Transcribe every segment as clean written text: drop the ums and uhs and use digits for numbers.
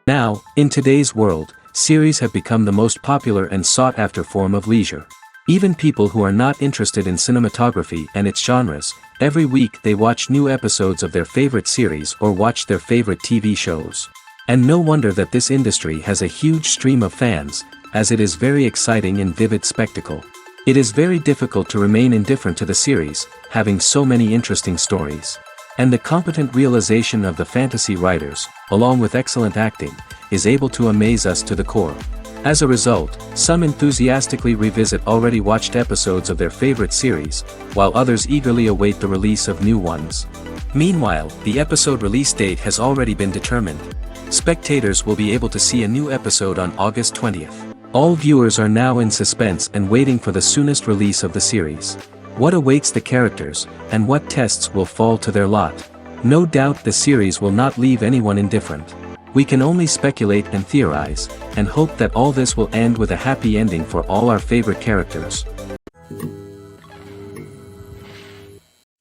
Now, in today's world, series have become the most popular and sought-after form of leisure. Even people who are not interested in cinematography and its genres, every week they watch new episodes of their favorite series or watch their favorite TV shows. And no wonder that this industry has a huge stream of fans, as it is very exciting and vivid spectacle. It is very difficult to remain indifferent to the series, having so many interesting stories. And the competent realization of the fantasy writers, along with excellent acting, is able to amaze us to the core. As a result, some enthusiastically revisit already watched episodes of their favorite series, while others eagerly await the release of new ones. Meanwhile, the episode release date has already been determined. Spectators will be able to see a new episode on August 20th. All viewers are now in suspense and waiting for the soonest release of the series. What awaits the characters, and what tests will fall to their lot? No doubt the series will not leave anyone indifferent. We can only speculate and theorize, and hope that all this will end with a happy ending for all our favorite characters.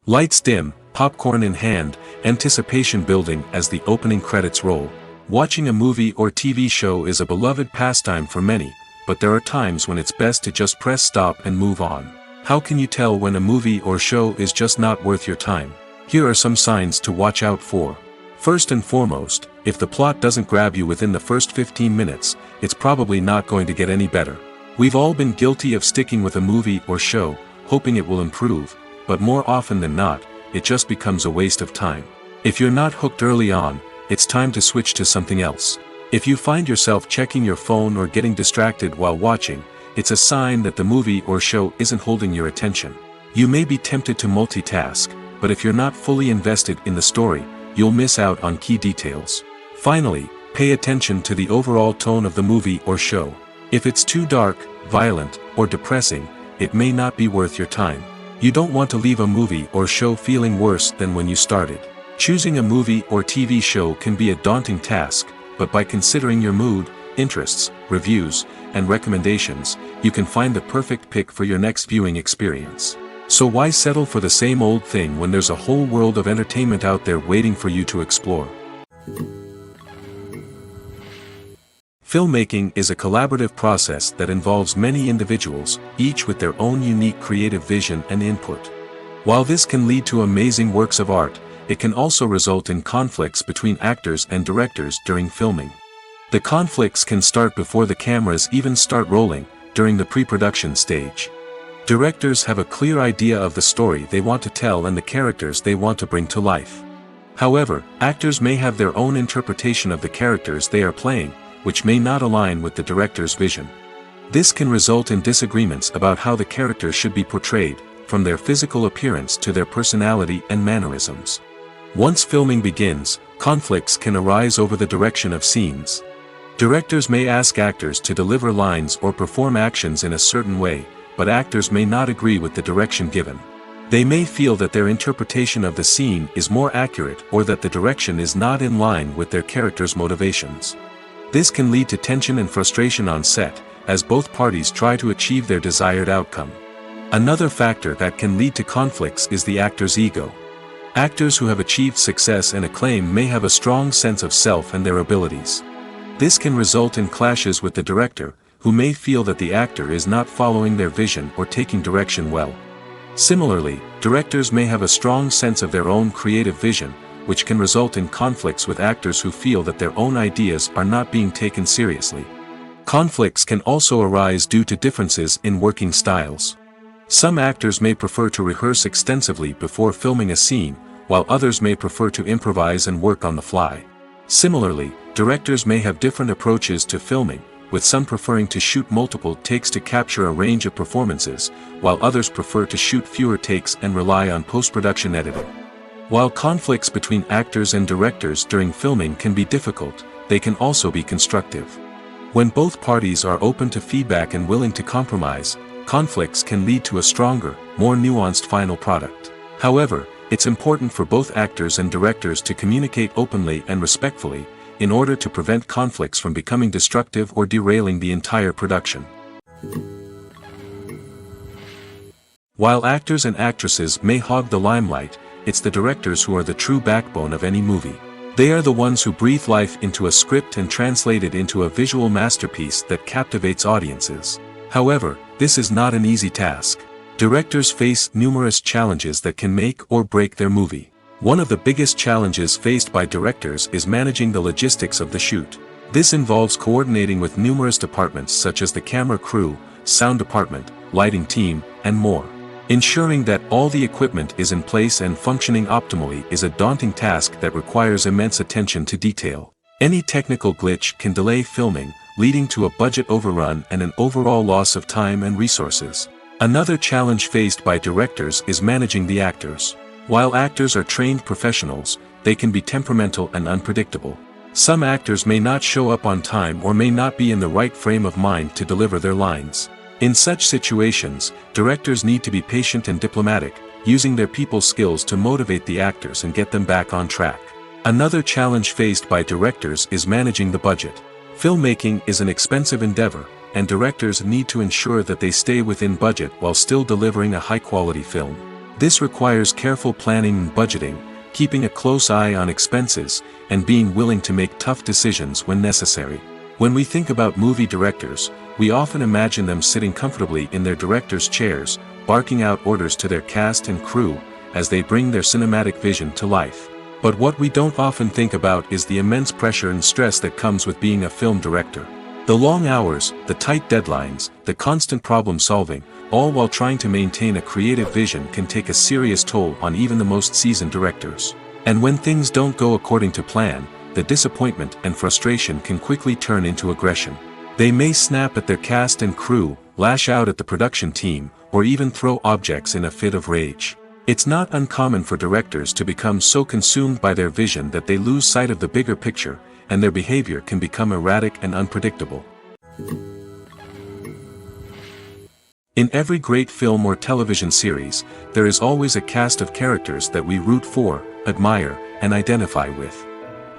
Lights dim, popcorn in hand, anticipation building as the opening credits roll. Watching a movie or TV show is a beloved pastime for many, but there are times when it's best to just press stop and move on. How can you tell when a movie or show is just not worth your time? Here are some signs to watch out for. First and foremost, if the plot doesn't grab you within the first 15 minutes, it's probably not going to get any better. We've all been guilty of sticking with a movie or show, hoping it will improve, but more often than not, it just becomes a waste of time. If you're not hooked early on, it's time to switch to something else. If you find yourself checking your phone or getting distracted while watching, it's a sign that the movie or show isn't holding your attention. You may be tempted to multitask, but if you're not fully invested in the story, you'll miss out on key details. Finally, pay attention to the overall tone of the movie or show. If it's too dark, violent, or depressing, it may not be worth your time. You don't want to leave a movie or show feeling worse than when you started. Choosing a movie or TV show can be a daunting task, but by considering your mood, interests, reviews, and recommendations, you can find the perfect pick for your next viewing experience. So why settle for the same old thing when there's a whole world of entertainment out there waiting for you to explore? Filmmaking is a collaborative process that involves many individuals, each with their own unique creative vision and input. While this can lead to amazing works of art, it can also result in conflicts between actors and directors during filming. The conflicts can start before the cameras even start rolling, during the pre-production stage. Directors have a clear idea of the story they want to tell and the characters they want to bring to life. However, actors may have their own interpretation of the characters they are playing, which may not align with the director's vision. This can result in disagreements about how the characters should be portrayed, from their physical appearance to their personality and mannerisms. Once filming begins, conflicts can arise over the direction of scenes. Directors may ask actors to deliver lines or perform actions in a certain way, but actors may not agree with the direction given. They may feel that their interpretation of the scene is more accurate or that the direction is not in line with their character's motivations. This can lead to tension and frustration on set, as both parties try to achieve their desired outcome. Another factor that can lead to conflicts is the actor's ego. Actors who have achieved success and acclaim may have a strong sense of self and their abilities. This can result in clashes with the director, who may feel that the actor is not following their vision or taking direction well. Similarly, directors may have a strong sense of their own creative vision, which can result in conflicts with actors who feel that their own ideas are not being taken seriously. Conflicts can also arise due to differences in working styles. Some actors may prefer to rehearse extensively before filming a scene, while others may prefer to improvise and work on the fly. Similarly, directors may have different approaches to filming, with some preferring to shoot multiple takes to capture a range of performances, while others prefer to shoot fewer takes and rely on post-production editing. While conflicts between actors and directors during filming can be difficult, they can also be constructive. When both parties are open to feedback and willing to compromise, conflicts can lead to a stronger, more nuanced final product. However, it's important for both actors and directors to communicate openly and respectfully, in order to prevent conflicts from becoming destructive or derailing the entire production. While actors and actresses may hog the limelight, it's the directors who are the true backbone of any movie. They are the ones who breathe life into a script and translate it into a visual masterpiece that captivates audiences. However, this is not an easy task. Directors face numerous challenges that can make or break their movie. One of the biggest challenges faced by directors is managing the logistics of the shoot. This involves coordinating with numerous departments such as the camera crew, sound department, lighting team, and more. Ensuring that all the equipment is in place and functioning optimally is a daunting task that requires immense attention to detail. Any technical glitch can delay filming, leading to a budget overrun and an overall loss of time and resources. Another challenge faced by directors is managing the actors. While actors are trained professionals, they can be temperamental and unpredictable. Some actors may not show up on time or may not be in the right frame of mind to deliver their lines. In such situations, directors need to be patient and diplomatic, using their people skills to motivate the actors and get them back on track. Another challenge faced by directors is managing the budget. Filmmaking is an expensive endeavor, and directors need to ensure that they stay within budget while still delivering a high-quality film. This requires careful planning and budgeting, keeping a close eye on expenses, and being willing to make tough decisions when necessary. When we think about movie directors, we often imagine them sitting comfortably in their director's chairs, barking out orders to their cast and crew, as they bring their cinematic vision to life. But what we don't often think about is the immense pressure and stress that comes with being a film director. The long hours, the tight deadlines, the constant problem solving, all while trying to maintain a creative vision can take a serious toll on even the most seasoned directors. And when things don't go according to plan, the disappointment and frustration can quickly turn into aggression. They may snap at their cast and crew, lash out at the production team, or even throw objects in a fit of rage. It's not uncommon for directors to become so consumed by their vision that they lose sight of the bigger picture, and their behavior can become erratic and unpredictable. In every great film or television series, there is always a cast of characters that we root for, admire, and identify with.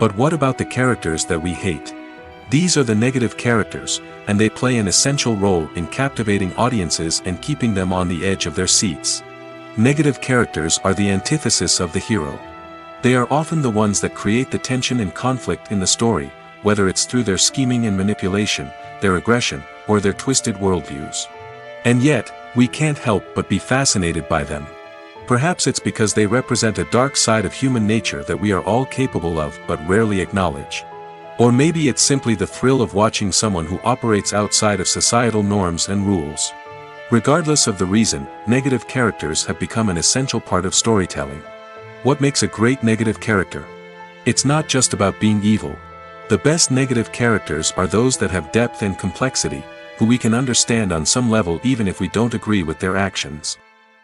But what about the characters that we hate? These are the negative characters, and they play an essential role in captivating audiences and keeping them on the edge of their seats. Negative characters are the antithesis of the hero. They are often the ones that create the tension and conflict in the story, whether it's through their scheming and manipulation, their aggression, or their twisted worldviews. And yet, we can't help but be fascinated by them. Perhaps it's because they represent a dark side of human nature that we are all capable of but rarely acknowledge. Or maybe it's simply the thrill of watching someone who operates outside of societal norms and rules. Regardless of the reason, negative characters have become an essential part of storytelling. What makes a great negative character? It's not just about being evil. The best negative characters are those that have depth and complexity, who we can understand on some level even if we don't agree with their actions.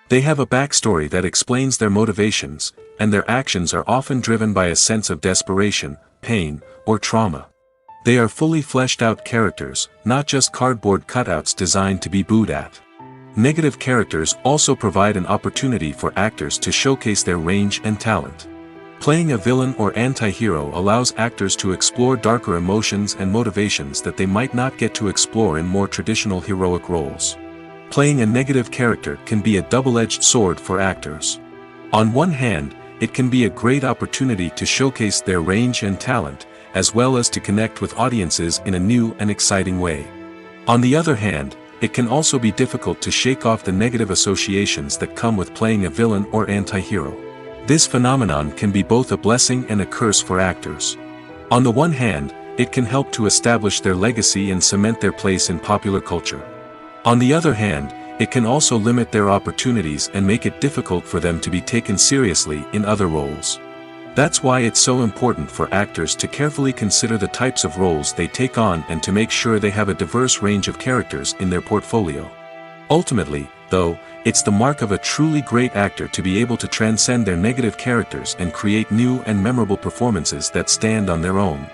They have a backstory that explains their motivations, and their actions are often driven by a sense of desperation, pain, or trauma. They are fully fleshed out characters, not just cardboard cutouts designed to be booed at. Negative characters also provide an opportunity for actors to showcase their range and talent. Playing a villain or anti-hero allows actors to explore darker emotions and motivations that they might not get to explore in more traditional heroic roles. Playing a negative character can be a double-edged sword for actors. On one hand, it can be a great opportunity to showcase their range and talent, as well as to connect with audiences in a new and exciting way. On the other hand, it can also be difficult to shake off the negative associations that come with playing a villain or anti-hero. This phenomenon can be both a blessing and a curse for actors. On the one hand, it can help to establish their legacy and cement their place in popular culture. On the other hand, it can also limit their opportunities and make it difficult for them to be taken seriously in other roles. That's why it's so important for actors to carefully consider the types of roles they take on and to make sure they have a diverse range of characters in their portfolio. Ultimately, though, it's the mark of a truly great actor to be able to transcend their negative characters and create new and memorable performances that stand on their own.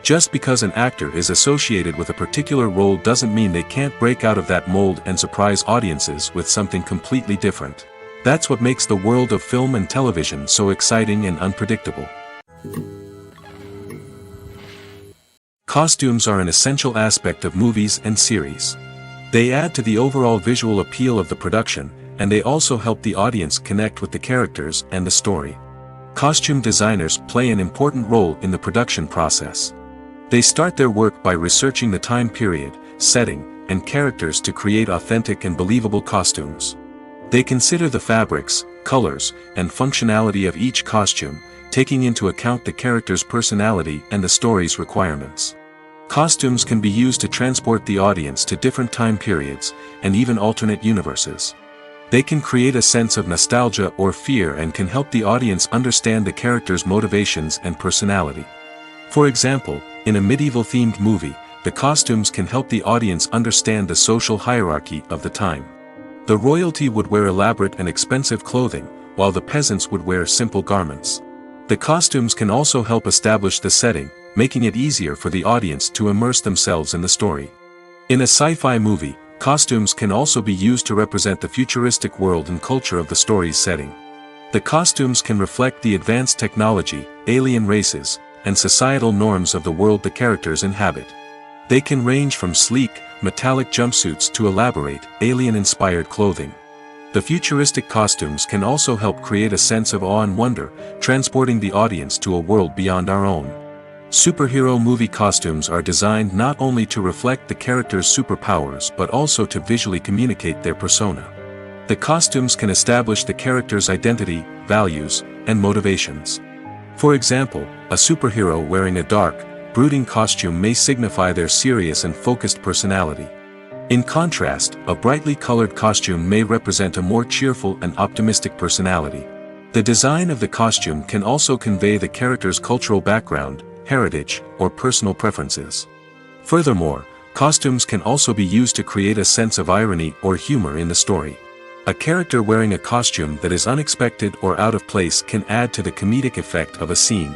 Just because an actor is associated with a particular role doesn't mean they can't break out of that mold and surprise audiences with something completely different. That's what makes the world of film and television so exciting and unpredictable. Costumes are an essential aspect of movies and series. They add to the overall visual appeal of the production, and they also help the audience connect with the characters and the story. Costume designers play an important role in the production process. They start their work by researching the time period, setting, and characters to create authentic and believable costumes. They consider the fabrics, colors, and functionality of each costume, taking into account the character's personality and the story's requirements. Costumes can be used to transport the audience to different time periods, and even alternate universes. They can create a sense of nostalgia or fear and can help the audience understand the character's motivations and personality. For example, in a medieval-themed movie, the costumes can help the audience understand the social hierarchy of the time. The royalty would wear elaborate and expensive clothing, while the peasants would wear simple garments. The costumes can also help establish the setting, making it easier for the audience to immerse themselves in the story. In a sci-fi movie, costumes can also be used to represent the futuristic world and culture of the story's setting. The costumes can reflect the advanced technology, alien races, and societal norms of the world the characters inhabit. They can range from sleek, metallic jumpsuits to elaborate, alien-inspired clothing. The futuristic costumes can also help create a sense of awe and wonder, transporting the audience to a world beyond our own. Superhero movie costumes are designed not only to reflect the character's superpowers but also to visually communicate their persona. The costumes can establish the character's identity, values, and motivations. For example, a superhero wearing a dark, brooding costume may signify their serious and focused personality. In contrast, a brightly colored costume may represent a more cheerful and optimistic personality. The design of the costume can also convey the character's cultural background, heritage, or personal preferences. Furthermore, costumes can also be used to create a sense of irony or humor in the story. A character wearing a costume that is unexpected or out of place can add to the comedic effect of a scene.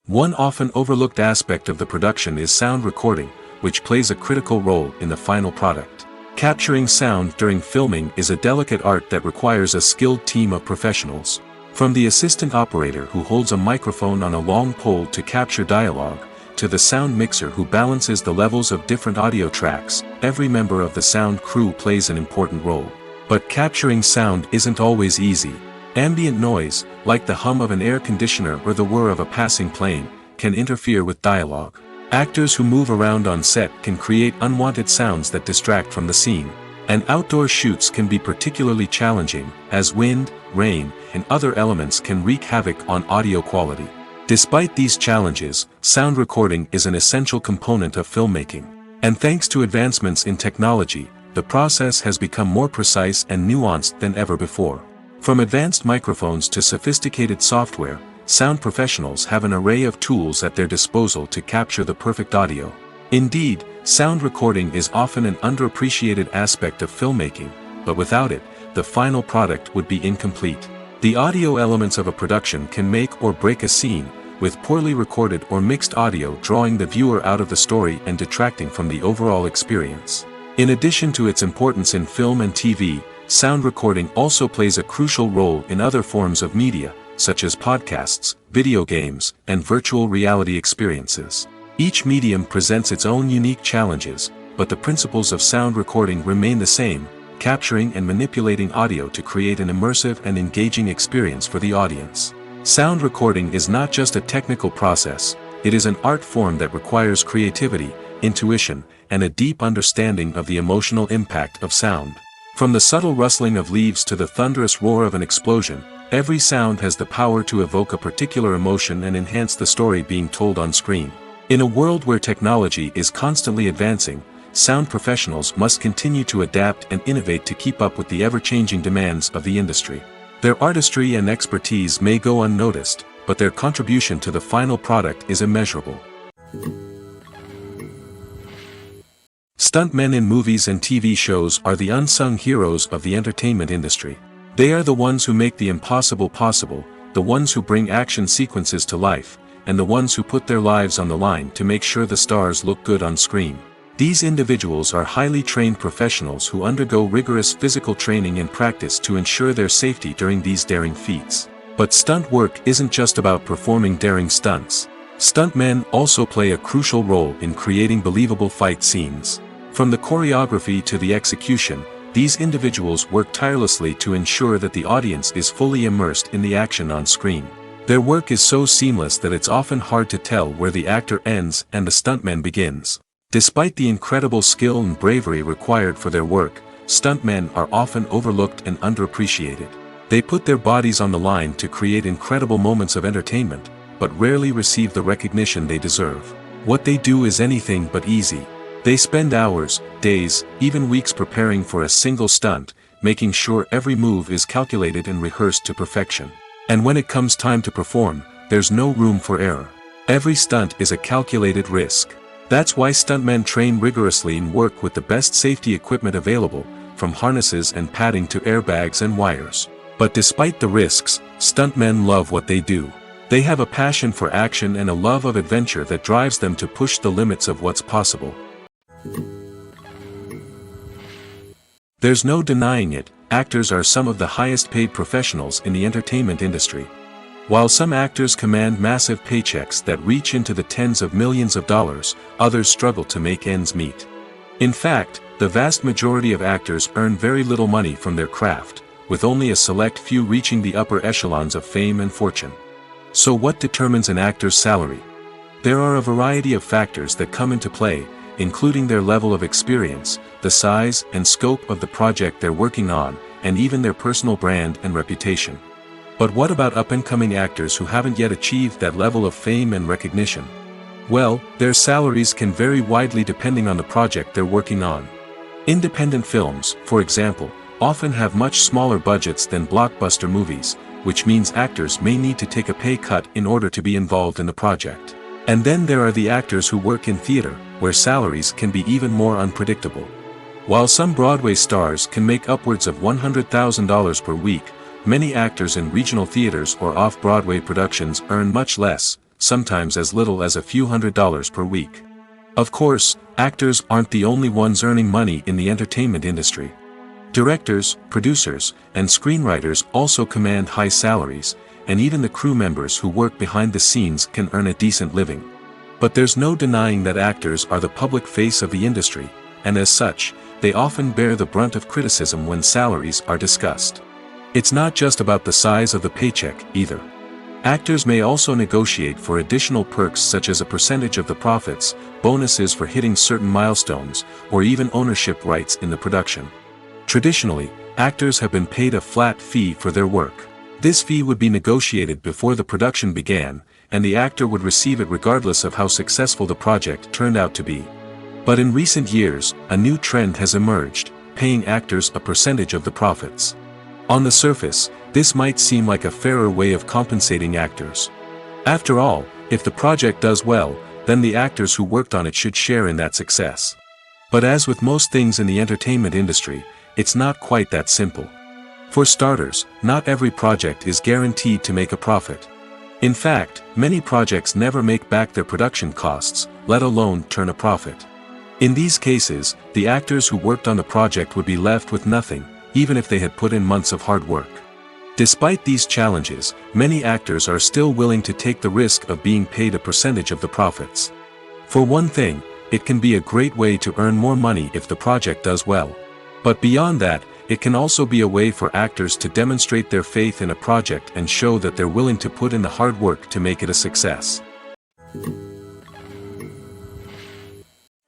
One often overlooked aspect of the production is sound recording, which plays a critical role in the final product. Capturing sound during filming is a delicate art that requires a skilled team of professionals. From the assistant operator who holds a microphone on a long pole to capture dialogue, to the sound mixer who balances the levels of different audio tracks, every member of the sound crew plays an important role. But capturing sound isn't always easy. Ambient noise, like the hum of an air conditioner or the whir of a passing plane, can interfere with dialogue. Actors who move around on set can create unwanted sounds that distract from the scene. And outdoor shoots can be particularly challenging, as wind, rain, and other elements can wreak havoc on audio quality. Despite these challenges, sound recording is an essential component of filmmaking. And thanks to advancements in technology, the process has become more precise and nuanced than ever before. From advanced microphones to sophisticated software, sound professionals have an array of tools at their disposal to capture the perfect audio. Indeed, sound recording is often an underappreciated aspect of filmmaking, but without it, the final product would be incomplete. The audio elements of a production can make or break a scene, with poorly recorded or mixed audio drawing the viewer out of the story and detracting from the overall experience. In addition to its importance in film and TV, sound recording also plays a crucial role in other forms of media, such as podcasts, video games, and virtual reality experiences. Each medium presents its own unique challenges, but the principles of sound recording remain the same, capturing and manipulating audio to create an immersive and engaging experience for the audience. Sound recording is not just a technical process, it is an art form that requires creativity, intuition, and a deep understanding of the emotional impact of sound. From the subtle rustling of leaves to the thunderous roar of an explosion, every sound has the power to evoke a particular emotion and enhance the story being told on screen. In a world where technology is constantly advancing, sound professionals must continue to adapt and innovate to keep up with the ever-changing demands of the industry. Their artistry and expertise may go unnoticed, but their contribution to the final product is immeasurable. Stuntmen in movies and TV shows are the unsung heroes of the entertainment industry. They are the ones who make the impossible possible, the ones who bring action sequences to life, and the ones who put their lives on the line to make sure the stars look good on screen. These individuals are highly trained professionals who undergo rigorous physical training and practice to ensure their safety during these daring feats. But stunt work isn't just about performing daring stunts. Stuntmen also play a crucial role in creating believable fight scenes. From the choreography to the execution, These individuals work tirelessly to ensure that the audience is fully immersed in the action on screen. Their work is so seamless that it's often hard to tell where the actor ends and the stuntman begins. Despite the incredible skill and bravery required for their work, stuntmen are often overlooked and underappreciated. They put their bodies on the line to create incredible moments of entertainment, but rarely receive the recognition they deserve. What they do is anything but easy. They spend hours, days, even weeks preparing for a single stunt, making sure every move is calculated and rehearsed to perfection. And when it comes time to perform, there's no room for error. Every stunt is a calculated risk. That's why stuntmen train rigorously and work with the best safety equipment available, from harnesses and padding to airbags and wires. But despite the risks, stuntmen love what they do. They have a passion for action and a love of adventure that drives them to push the limits of what's possible. There's no denying it, actors are some of the highest paid professionals in the entertainment industry. While some actors command massive paychecks that reach into the tens of millions of dollars, others struggle to make ends meet. In fact, the vast majority of actors earn very little money from their craft, with only a select few reaching the upper echelons of fame and fortune. So what determines an actor's salary? There are a variety of factors that come into play, including their level of experience, the size and scope of the project they're working on, and even their personal brand and reputation. But what about up-and-coming actors who haven't yet achieved that level of fame and recognition? Well, their salaries can vary widely depending on the project they're working on. Independent films, for example, often have much smaller budgets than blockbuster movies, which means actors may need to take a pay cut in order to be involved in the project. And then there are the actors who work in theater, where salaries can be even more unpredictable. While some Broadway stars can make upwards of $100,000 per week, many actors in regional theaters or off-Broadway productions earn much less, sometimes as little as a few $100s per week. Of course, actors aren't the only ones earning money in the entertainment industry. Directors, producers, and screenwriters also command high salaries, and even the crew members who work behind the scenes can earn a decent living. But there's no denying that actors are the public face of the industry, and as such, they often bear the brunt of criticism when salaries are discussed. It's not just about the size of the paycheck, either. Actors may also negotiate for additional perks such as a percentage of the profits, bonuses for hitting certain milestones, or even ownership rights in the production. Traditionally, actors have been paid a flat fee for their work. This fee would be negotiated before the production began, and the actor would receive it regardless of how successful the project turned out to be. But in recent years, a new trend has emerged, paying actors a percentage of the profits. On the surface, this might seem like a fairer way of compensating actors. After all, if the project does well, then the actors who worked on it should share in that success. But as with most things in the entertainment industry, it's not quite that simple. For starters, not every project is guaranteed to make a profit. In fact, many projects never make back their production costs, let alone turn a profit. In these cases, the actors who worked on the project would be left with nothing, even if they had put in months of hard work. Despite these challenges, many actors are still willing to take the risk of being paid a percentage of the profits. For one thing, it can be a great way to earn more money if the project does well. But beyond that, it can also be a way for actors to demonstrate their faith in a project and show that they're willing to put in the hard work to make it a success.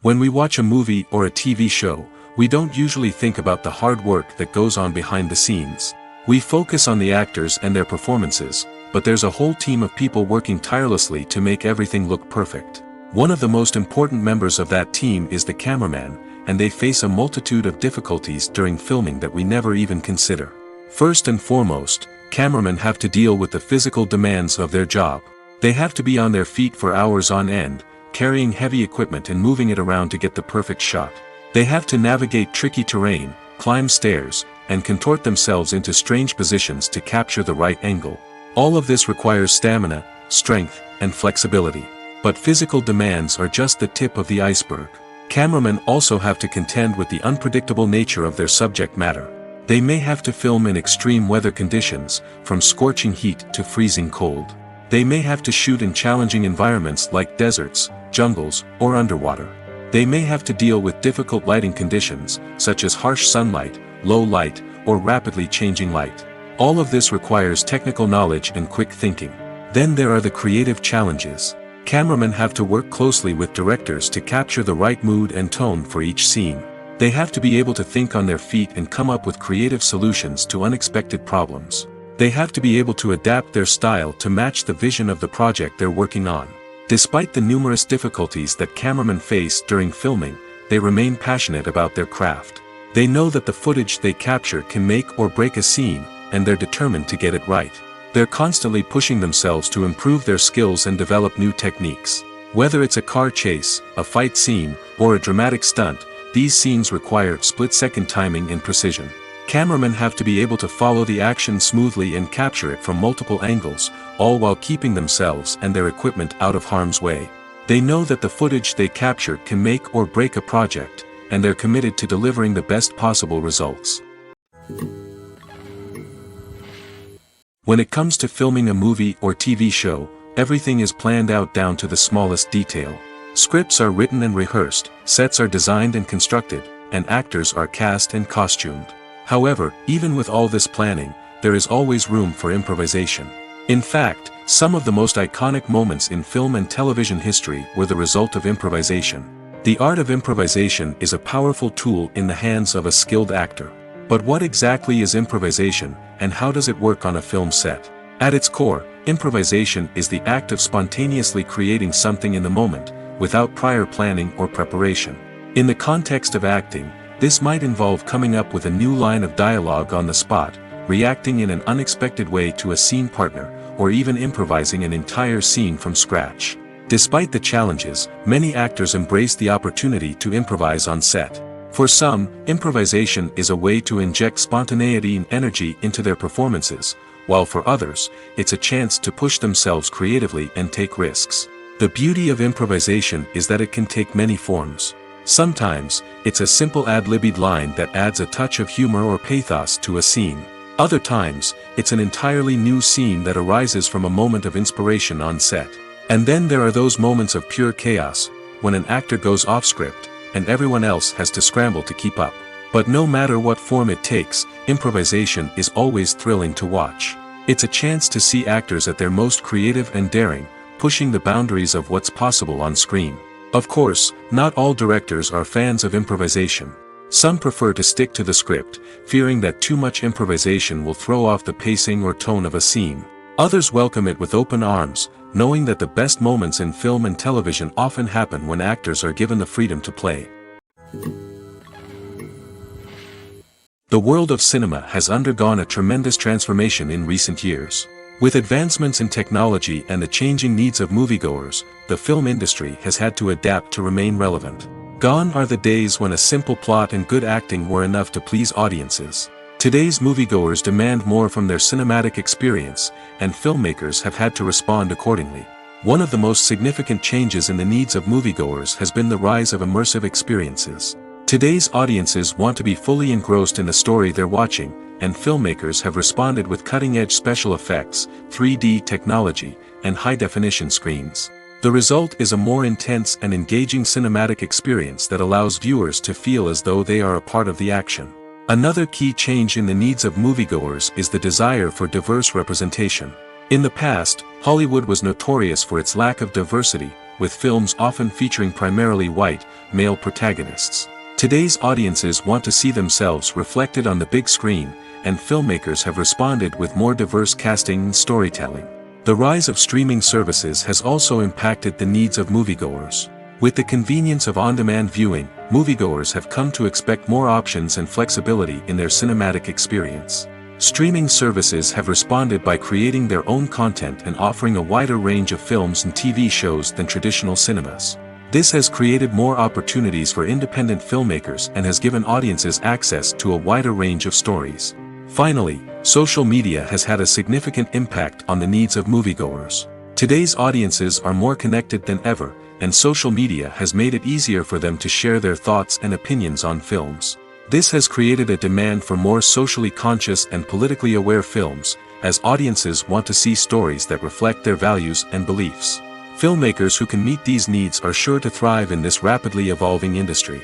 When we watch a movie or a TV show, we don't usually think about the hard work that goes on behind the scenes. We focus on the actors and their performances, but there's a whole team of people working tirelessly to make everything look perfect. One of the most important members of that team is the cameraman, and they face a multitude of difficulties during filming that we never even consider. First and foremost, cameramen have to deal with the physical demands of their job. They have to be on their feet for hours on end, carrying heavy equipment and moving it around to get the perfect shot. They have to navigate tricky terrain, climb stairs, and contort themselves into strange positions to capture the right angle. All of this requires stamina, strength, and flexibility. But physical demands are just the tip of the iceberg. Cameramen also have to contend with the unpredictable nature of their subject matter. They may have to film in extreme weather conditions, from scorching heat to freezing cold. They may have to shoot in challenging environments like deserts, jungles, or underwater. They may have to deal with difficult lighting conditions, such as harsh sunlight, low light, or rapidly changing light. All of this requires technical knowledge and quick thinking. Then there are the creative challenges. Cameramen have to work closely with directors to capture the right mood and tone for each scene. They have to be able to think on their feet and come up with creative solutions to unexpected problems. They have to be able to adapt their style to match the vision of the project they're working on. Despite the numerous difficulties that cameramen face during filming, they remain passionate about their craft. They know that the footage they capture can make or break a scene, and they're determined to get it right. They're constantly pushing themselves to improve their skills and develop new techniques. Whether it's a car chase, a fight scene, or a dramatic stunt, these scenes require split-second timing and precision. Cameramen have to be able to follow the action smoothly and capture it from multiple angles, all while keeping themselves and their equipment out of harm's way. They know that the footage they capture can make or break a project, and they're committed to delivering the best possible results. When it comes to filming a movie or TV show, everything is planned out down to the smallest detail. Scripts are written and rehearsed, sets are designed and constructed, and actors are cast and costumed. However, even with all this planning, there is always room for improvisation. In fact, some of the most iconic moments in film and television history were the result of improvisation. The art of improvisation is a powerful tool in the hands of a skilled actor. But what exactly is improvisation, and how does it work on a film set? At its core, improvisation is the act of spontaneously creating something in the moment, without prior planning or preparation. In the context of acting, this might involve coming up with a new line of dialogue on the spot, reacting in an unexpected way to a scene partner, or even improvising an entire scene from scratch. Despite the challenges, many actors embrace the opportunity to improvise on set. For some, improvisation is a way to inject spontaneity and energy into their performances, while for others, it's a chance to push themselves creatively and take risks. The beauty of improvisation is that it can take many forms. Sometimes, it's a simple ad-libbed line that adds a touch of humor or pathos to a scene. Other times, it's an entirely new scene that arises from a moment of inspiration on set. And then there are those moments of pure chaos, when an actor goes off script, and everyone else has to scramble to keep up. But no matter what form it takes, improvisation is always thrilling to watch. It's a chance to see actors at their most creative and daring, pushing the boundaries of what's possible on screen. Of course, not all directors are fans of improvisation. Some prefer to stick to the script, fearing that too much improvisation will throw off the pacing or tone of a scene. Others welcome it with open arms, knowing that the best moments in film and television often happen when actors are given the freedom to play. The world of cinema has undergone a tremendous transformation in recent years. With advancements in technology and the changing needs of moviegoers, the film industry has had to adapt to remain relevant. Gone are the days when a simple plot and good acting were enough to please audiences. Today's moviegoers demand more from their cinematic experience, and filmmakers have had to respond accordingly. One of the most significant changes in the needs of moviegoers has been the rise of immersive experiences. Today's audiences want to be fully engrossed in the story they're watching, and filmmakers have responded with cutting-edge special effects, 3D technology, and high-definition screens. The result is a more intense and engaging cinematic experience that allows viewers to feel as though they are a part of the action. Another key change in the needs of moviegoers is the desire for diverse representation. In the past, Hollywood was notorious for its lack of diversity, with films often featuring primarily white, male protagonists. Today's audiences want to see themselves reflected on the big screen, and filmmakers have responded with more diverse casting and storytelling. The rise of streaming services has also impacted the needs of moviegoers. With the convenience of on-demand viewing, moviegoers have come to expect more options and flexibility in their cinematic experience. Streaming services have responded by creating their own content and offering a wider range of films and TV shows than traditional cinemas. This has created more opportunities for independent filmmakers and has given audiences access to a wider range of stories. Finally, social media has had a significant impact on the needs of moviegoers. Today's audiences are more connected than ever, and social media has made it easier for them to share their thoughts and opinions on films. This has created a demand for more socially conscious and politically aware films, as audiences want to see stories that reflect their values and beliefs. Filmmakers who can meet these needs are sure to thrive in this rapidly evolving industry.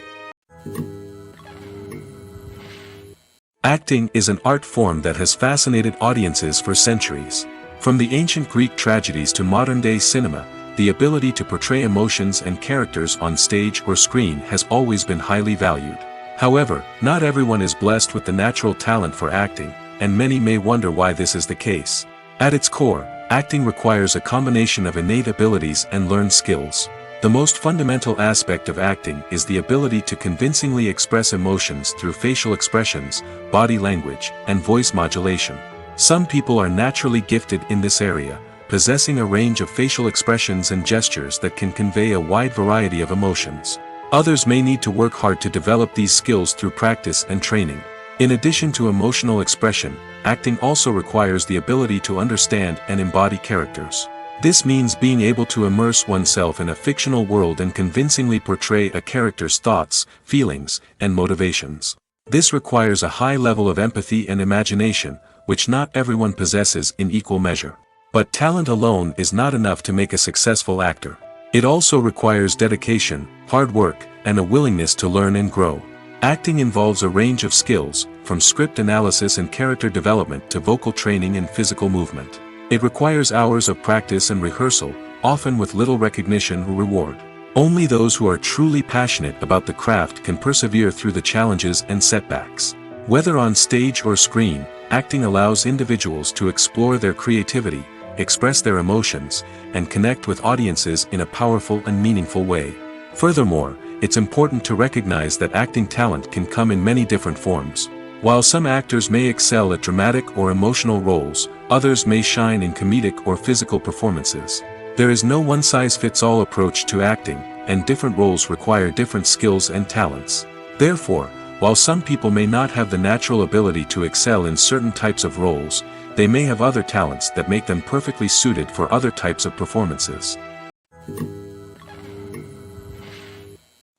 Acting is an art form that has fascinated audiences for centuries. From the ancient Greek tragedies to modern-day cinema, the ability to portray emotions and characters on stage or screen has always been highly valued. However, not everyone is blessed with the natural talent for acting, and many may wonder why this is the case. At its core, acting requires a combination of innate abilities and learned skills. The most fundamental aspect of acting is the ability to convincingly express emotions through facial expressions, body language, and voice modulation. Some people are naturally gifted in this area, possessing a range of facial expressions and gestures that can convey a wide variety of emotions. Others may need to work hard to develop these skills through practice and training. In addition to emotional expression, acting also requires the ability to understand and embody characters. This means being able to immerse oneself in a fictional world and convincingly portray a character's thoughts, feelings, and motivations. This requires a high level of empathy and imagination, which not everyone possesses in equal measure. But talent alone is not enough to make a successful actor. It also requires dedication, hard work, and a willingness to learn and grow. Acting involves a range of skills, from script analysis and character development to vocal training and physical movement. It requires hours of practice and rehearsal, often with little recognition or reward. Only those who are truly passionate about the craft can persevere through the challenges and setbacks. Whether on stage or screen, acting allows individuals to explore their creativity, express their emotions, and connect with audiences in a powerful and meaningful way. Furthermore, it's important to recognize that acting talent can come in many different forms. While some actors may excel at dramatic or emotional roles, others may shine in comedic or physical performances. There is no one-size-fits-all approach to acting, and different roles require different skills and talents. Therefore, while some people may not have the natural ability to excel in certain types of roles, they may have other talents that make them perfectly suited for other types of performances.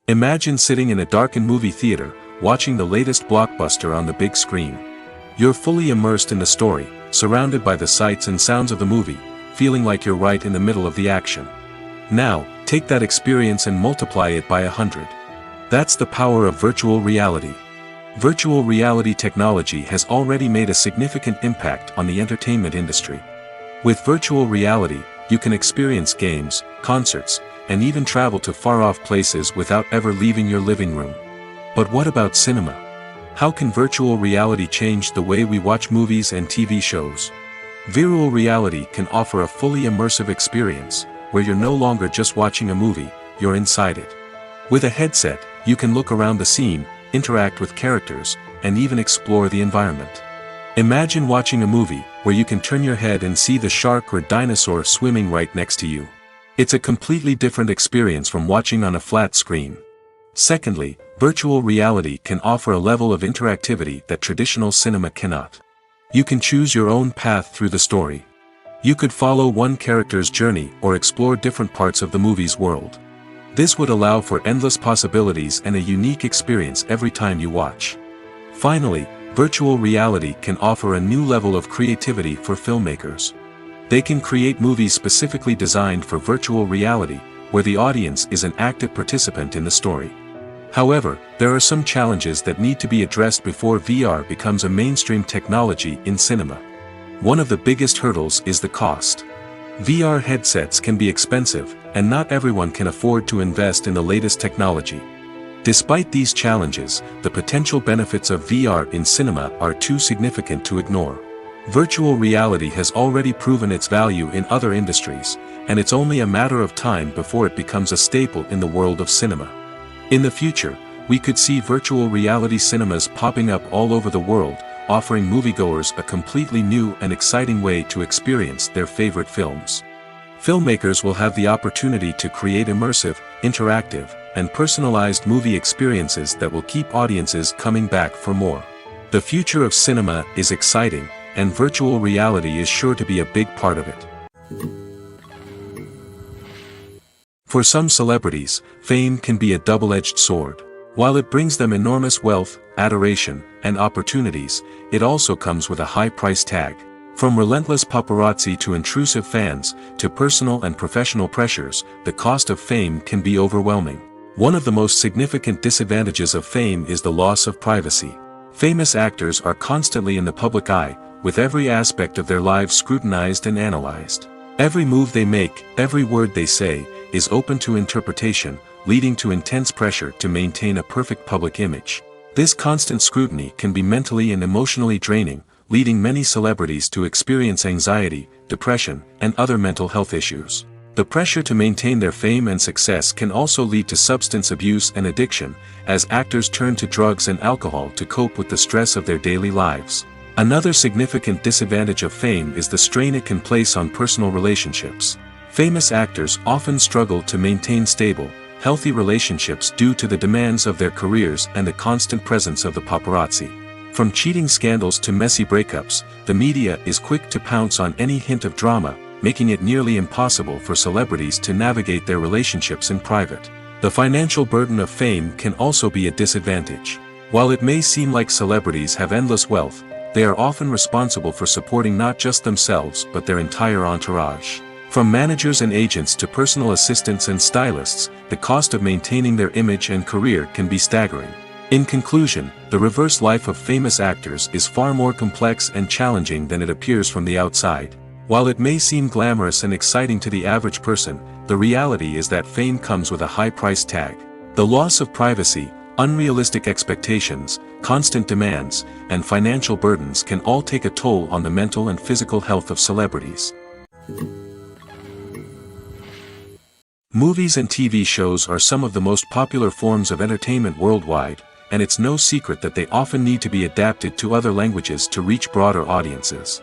Imagine sitting in a darkened movie theater, watching the latest blockbuster on the big screen. You're fully immersed in the story, surrounded by the sights and sounds of the movie, feeling like you're right in the middle of the action. Now, take that experience and multiply it by 100. That's the power of virtual reality. Virtual reality technology has already made a significant impact on the entertainment industry. With virtual reality, you can experience games, concerts, and even travel to far-off places without ever leaving your living room. But what about cinema? How can virtual reality change the way we watch movies and TV shows? Virtual reality can offer a fully immersive experience, where you're no longer just watching a movie, you're inside it. With a headset, you can look around the scene, interact with characters, and even explore the environment. Imagine watching a movie where you can turn your head and see the shark or dinosaur swimming right next to you. It's a completely different experience from watching on a flat screen. Secondly, virtual reality can offer a level of interactivity that traditional cinema cannot. You can choose your own path through the story. You could follow one character's journey or explore different parts of the movie's world. This would allow for endless possibilities and a unique experience every time you watch. Finally, virtual reality can offer a new level of creativity for filmmakers. They can create movies specifically designed for virtual reality, where the audience is an active participant in the story. However, there are some challenges that need to be addressed before VR becomes a mainstream technology in cinema. One of the biggest hurdles is the cost. VR headsets can be expensive, and not everyone can afford to invest in the latest technology. Despite these challenges, the potential benefits of VR in cinema are too significant to ignore. Virtual reality has already proven its value in other industries, and it's only a matter of time before it becomes a staple in the world of cinema. In the future, we could see virtual reality cinemas popping up all over the world, offering moviegoers a completely new and exciting way to experience their favorite films. Filmmakers will have the opportunity to create immersive, interactive, and personalized movie experiences that will keep audiences coming back for more. The future of cinema is exciting, and virtual reality is sure to be a big part of it. For some celebrities, fame can be a double-edged sword. While it brings them enormous wealth, adoration, and opportunities, it also comes with a high price tag. From relentless paparazzi to intrusive fans, to personal and professional pressures, the cost of fame can be overwhelming. One of the most significant disadvantages of fame is the loss of privacy. Famous actors are constantly in the public eye, with every aspect of their lives scrutinized and analyzed. Every move they make, every word they say, is open to interpretation, leading to intense pressure to maintain a perfect public image. This constant scrutiny can be mentally and emotionally draining, leading many celebrities to experience anxiety, depression, and other mental health issues. The pressure to maintain their fame and success can also lead to substance abuse and addiction, as actors turn to drugs and alcohol to cope with the stress of their daily lives. Another significant disadvantage of fame is the strain it can place on personal relationships. Famous actors often struggle to maintain stable, healthy relationships due to the demands of their careers and the constant presence of the paparazzi. From cheating scandals to messy breakups, the media is quick to pounce on any hint of drama, making it nearly impossible for celebrities to navigate their relationships in private. The financial burden of fame can also be a disadvantage. While it may seem like celebrities have endless wealth, they are often responsible for supporting not just themselves but their entire entourage. From managers and agents to personal assistants and stylists, the cost of maintaining their image and career can be staggering. In conclusion, the reverse life of famous actors is far more complex and challenging than it appears from the outside. While it may seem glamorous and exciting to the average person, the reality is that fame comes with a high price tag. The loss of privacy, unrealistic expectations, constant demands, and financial burdens can all take a toll on the mental and physical health of celebrities. Movies and TV shows are some of the most popular forms of entertainment worldwide, and it's no secret that they often need to be adapted to other languages to reach broader audiences.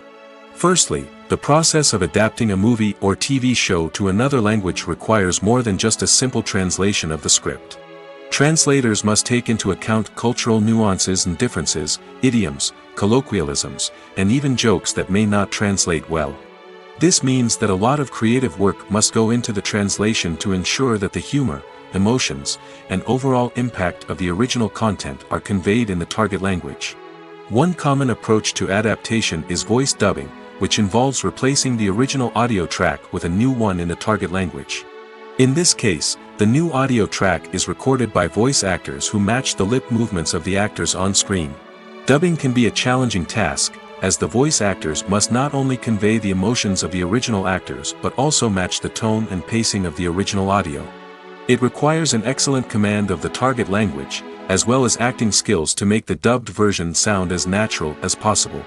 Firstly, the process of adapting a movie or TV show to another language requires more than just a simple translation of the script. Translators must take into account cultural nuances and differences, idioms, colloquialisms, and even jokes that may not translate well. This means that a lot of creative work must go into the translation to ensure that the humor, emotions, and overall impact of the original content are conveyed in the target language. One common approach to adaptation is voice dubbing, which involves replacing the original audio track with a new one in the target language. In this case, the new audio track is recorded by voice actors who match the lip movements of the actors on screen. Dubbing can be a challenging task, as the voice actors must not only convey the emotions of the original actors but also match the tone and pacing of the original audio. It requires an excellent command of the target language, as well as acting skills to make the dubbed version sound as natural as possible.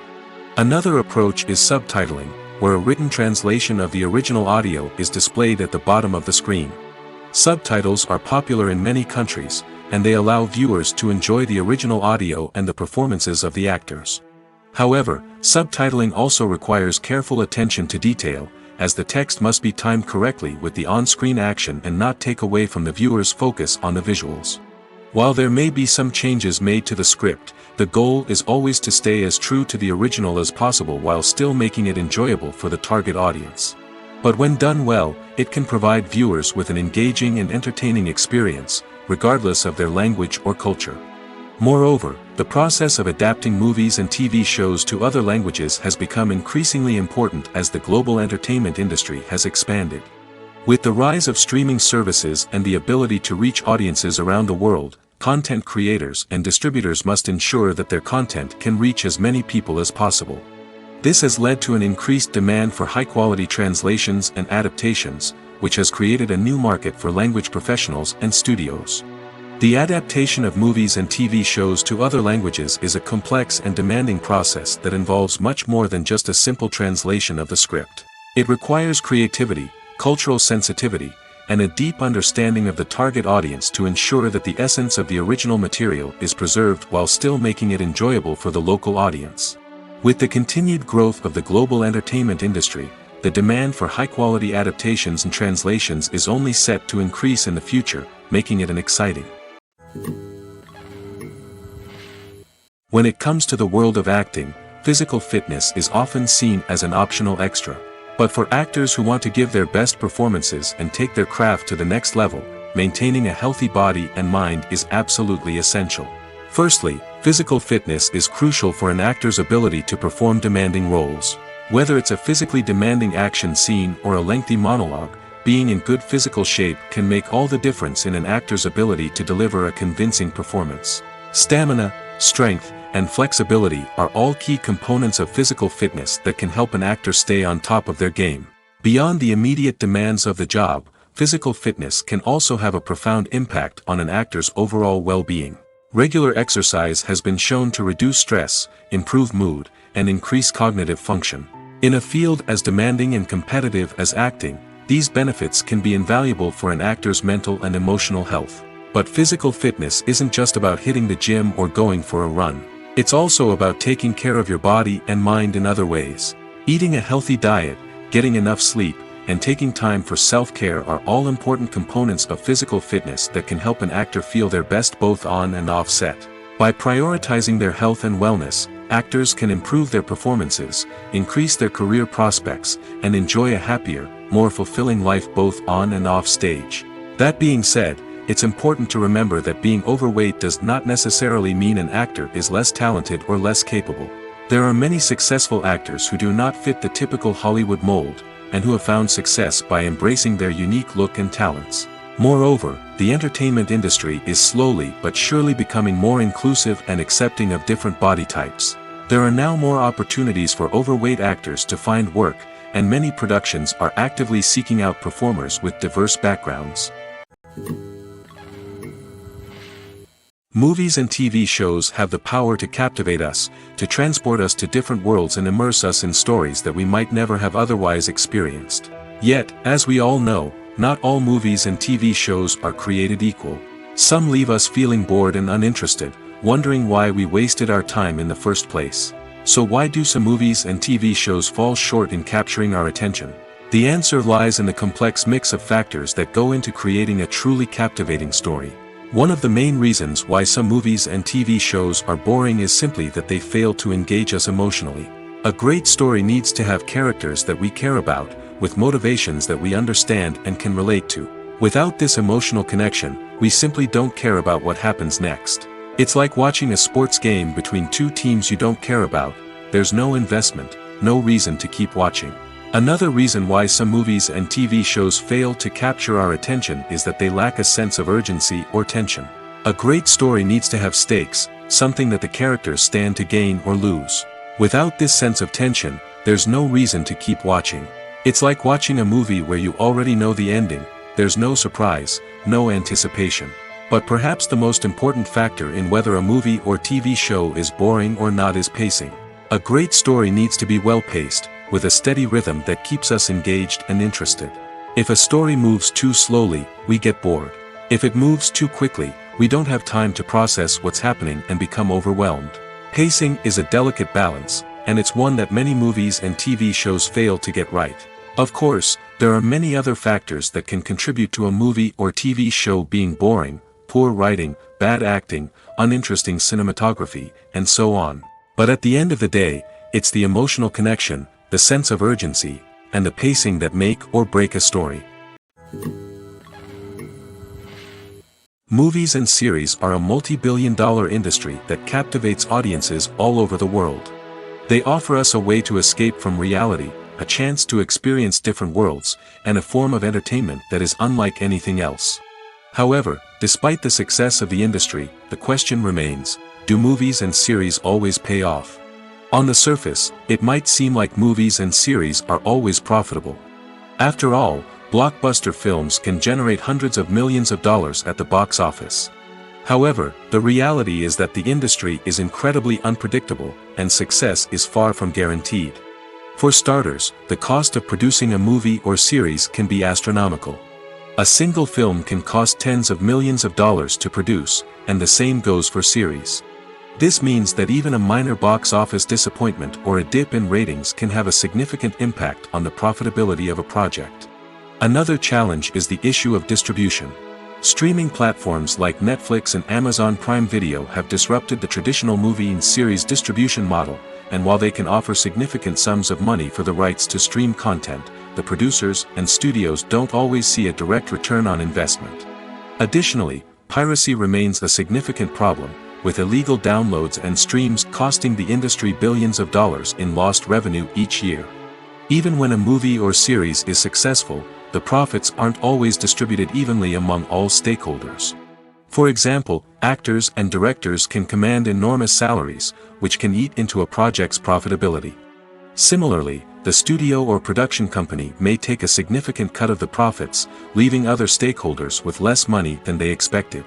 Another approach is subtitling, where a written translation of the original audio is displayed at the bottom of the screen. Subtitles are popular in many countries, and they allow viewers to enjoy the original audio and the performances of the actors. However, subtitling also requires careful attention to detail, as the text must be timed correctly with the on-screen action and not take away from the viewer's focus on the visuals. While there may be some changes made to the script, the goal is always to stay as true to the original as possible while still making it enjoyable for the target audience. But when done well, it can provide viewers with an engaging and entertaining experience, regardless of their language or culture. Moreover, the process of adapting movies and TV shows to other languages has become increasingly important as the global entertainment industry has expanded. With the rise of streaming services and the ability to reach audiences around the world, content creators and distributors must ensure that their content can reach as many people as possible. This has led to an increased demand for high-quality translations and adaptations, which has created a new market for language professionals and studios. The adaptation of movies and TV shows to other languages is a complex and demanding process that involves much more than just a simple translation of the script. It requires creativity, cultural sensitivity, and a deep understanding of the target audience to ensure that the essence of the original material is preserved while still making it enjoyable for the local audience. With the continued growth of the global entertainment industry, the demand for high-quality adaptations and translations is only set to increase in the future, making it an exciting. When it comes to the world of acting, physical fitness is often seen as an optional extra. But for actors who want to give their best performances and take their craft to the next level, maintaining a healthy body and mind is absolutely essential. Firstly, physical fitness is crucial for an actor's ability to perform demanding roles. Whether it's a physically demanding action scene or a lengthy monologue, being in good physical shape can make all the difference in an actor's ability to deliver a convincing performance. Stamina, strength, and flexibility are all key components of physical fitness that can help an actor stay on top of their game. Beyond the immediate demands of the job, physical fitness can also have a profound impact on an actor's overall well-being. Regular exercise has been shown to reduce stress, improve mood, and increase cognitive function. In a field as demanding and competitive as acting, these benefits can be invaluable for an actor's mental and emotional health. But physical fitness isn't just about hitting the gym or going for a run. It's also about taking care of your body and mind in other ways. Eating a healthy diet, getting enough sleep, and taking time for self-care are all important components of physical fitness that can help an actor feel their best both on and off set. By prioritizing their health and wellness, actors can improve their performances, increase their career prospects, and enjoy a happier, more fulfilling life both on and off stage. That being said, it's important to remember that being overweight does not necessarily mean an actor is less talented or less capable. There are many successful actors who do not fit the typical Hollywood mold, and who have found success by embracing their unique look and talents. Moreover, the entertainment industry is slowly but surely becoming more inclusive and accepting of different body types. There are now more opportunities for overweight actors to find work, and many productions are actively seeking out performers with diverse backgrounds. Movies and TV shows have the power to captivate us, to transport us to different worlds and immerse us in stories that we might never have otherwise experienced. Yet, as we all know, not all movies and TV shows are created equal. Some leave us feeling bored and uninterested, wondering why we wasted our time in the first place. So why do some movies and TV shows fall short in capturing our attention? The answer lies in the complex mix of factors that go into creating a truly captivating story. One of the main reasons why some movies and TV shows are boring is simply that they fail to engage us emotionally. A great story needs to have characters that we care about, with motivations that we understand and can relate to. Without this emotional connection, we simply don't care about what happens next. It's like watching a sports game between two teams you don't care about. There's no investment, no reason to keep watching. Another reason why some movies and TV shows fail to capture our attention is that they lack a sense of urgency or tension. A great story needs to have stakes, something that the characters stand to gain or lose. Without this sense of tension, there's no reason to keep watching. It's like watching a movie where you already know the ending. There's no surprise, no anticipation. But perhaps the most important factor in whether a movie or TV show is boring or not is pacing. A great story needs to be well-paced, with a steady rhythm that keeps us engaged and interested. If a story moves too slowly, we get bored. If it moves too quickly, we don't have time to process what's happening and become overwhelmed. Pacing is a delicate balance, and it's one that many movies and TV shows fail to get right. Of course, there are many other factors that can contribute to a movie or TV show being boring: poor writing, bad acting, uninteresting cinematography, and so on. But at the end of the day, it's the emotional connection, the sense of urgency, and the pacing that make or break a story. Movies and series are a multi-billion-dollar industry that captivates audiences all over the world. They offer us a way to escape from reality, a chance to experience different worlds, and a form of entertainment that is unlike anything else. However, despite the success of the industry, the question remains: do movies and series always pay off? On the surface, it might seem like movies and series are always profitable. After all, blockbuster films can generate hundreds of millions of dollars at the box office. However, the reality is that the industry is incredibly unpredictable, and success is far from guaranteed. For starters, the cost of producing a movie or series can be astronomical. A single film can cost tens of millions of dollars to produce, and the same goes for series. This means that even a minor box office disappointment or a dip in ratings can have a significant impact on the profitability of a project. Another challenge is the issue of distribution. Streaming platforms like Netflix and Amazon Prime Video have disrupted the traditional movie and series distribution model, and while they can offer significant sums of money for the rights to stream content, the producers and studios don't always see a direct return on investment. Additionally, piracy remains a significant problem, with illegal downloads and streams costing the industry billions of dollars in lost revenue each year. Even when a movie or series is successful, the profits aren't always distributed evenly among all stakeholders. For example, actors and directors can command enormous salaries, which can eat into a project's profitability. Similarly, the studio or production company may take a significant cut of the profits, leaving other stakeholders with less money than they expected.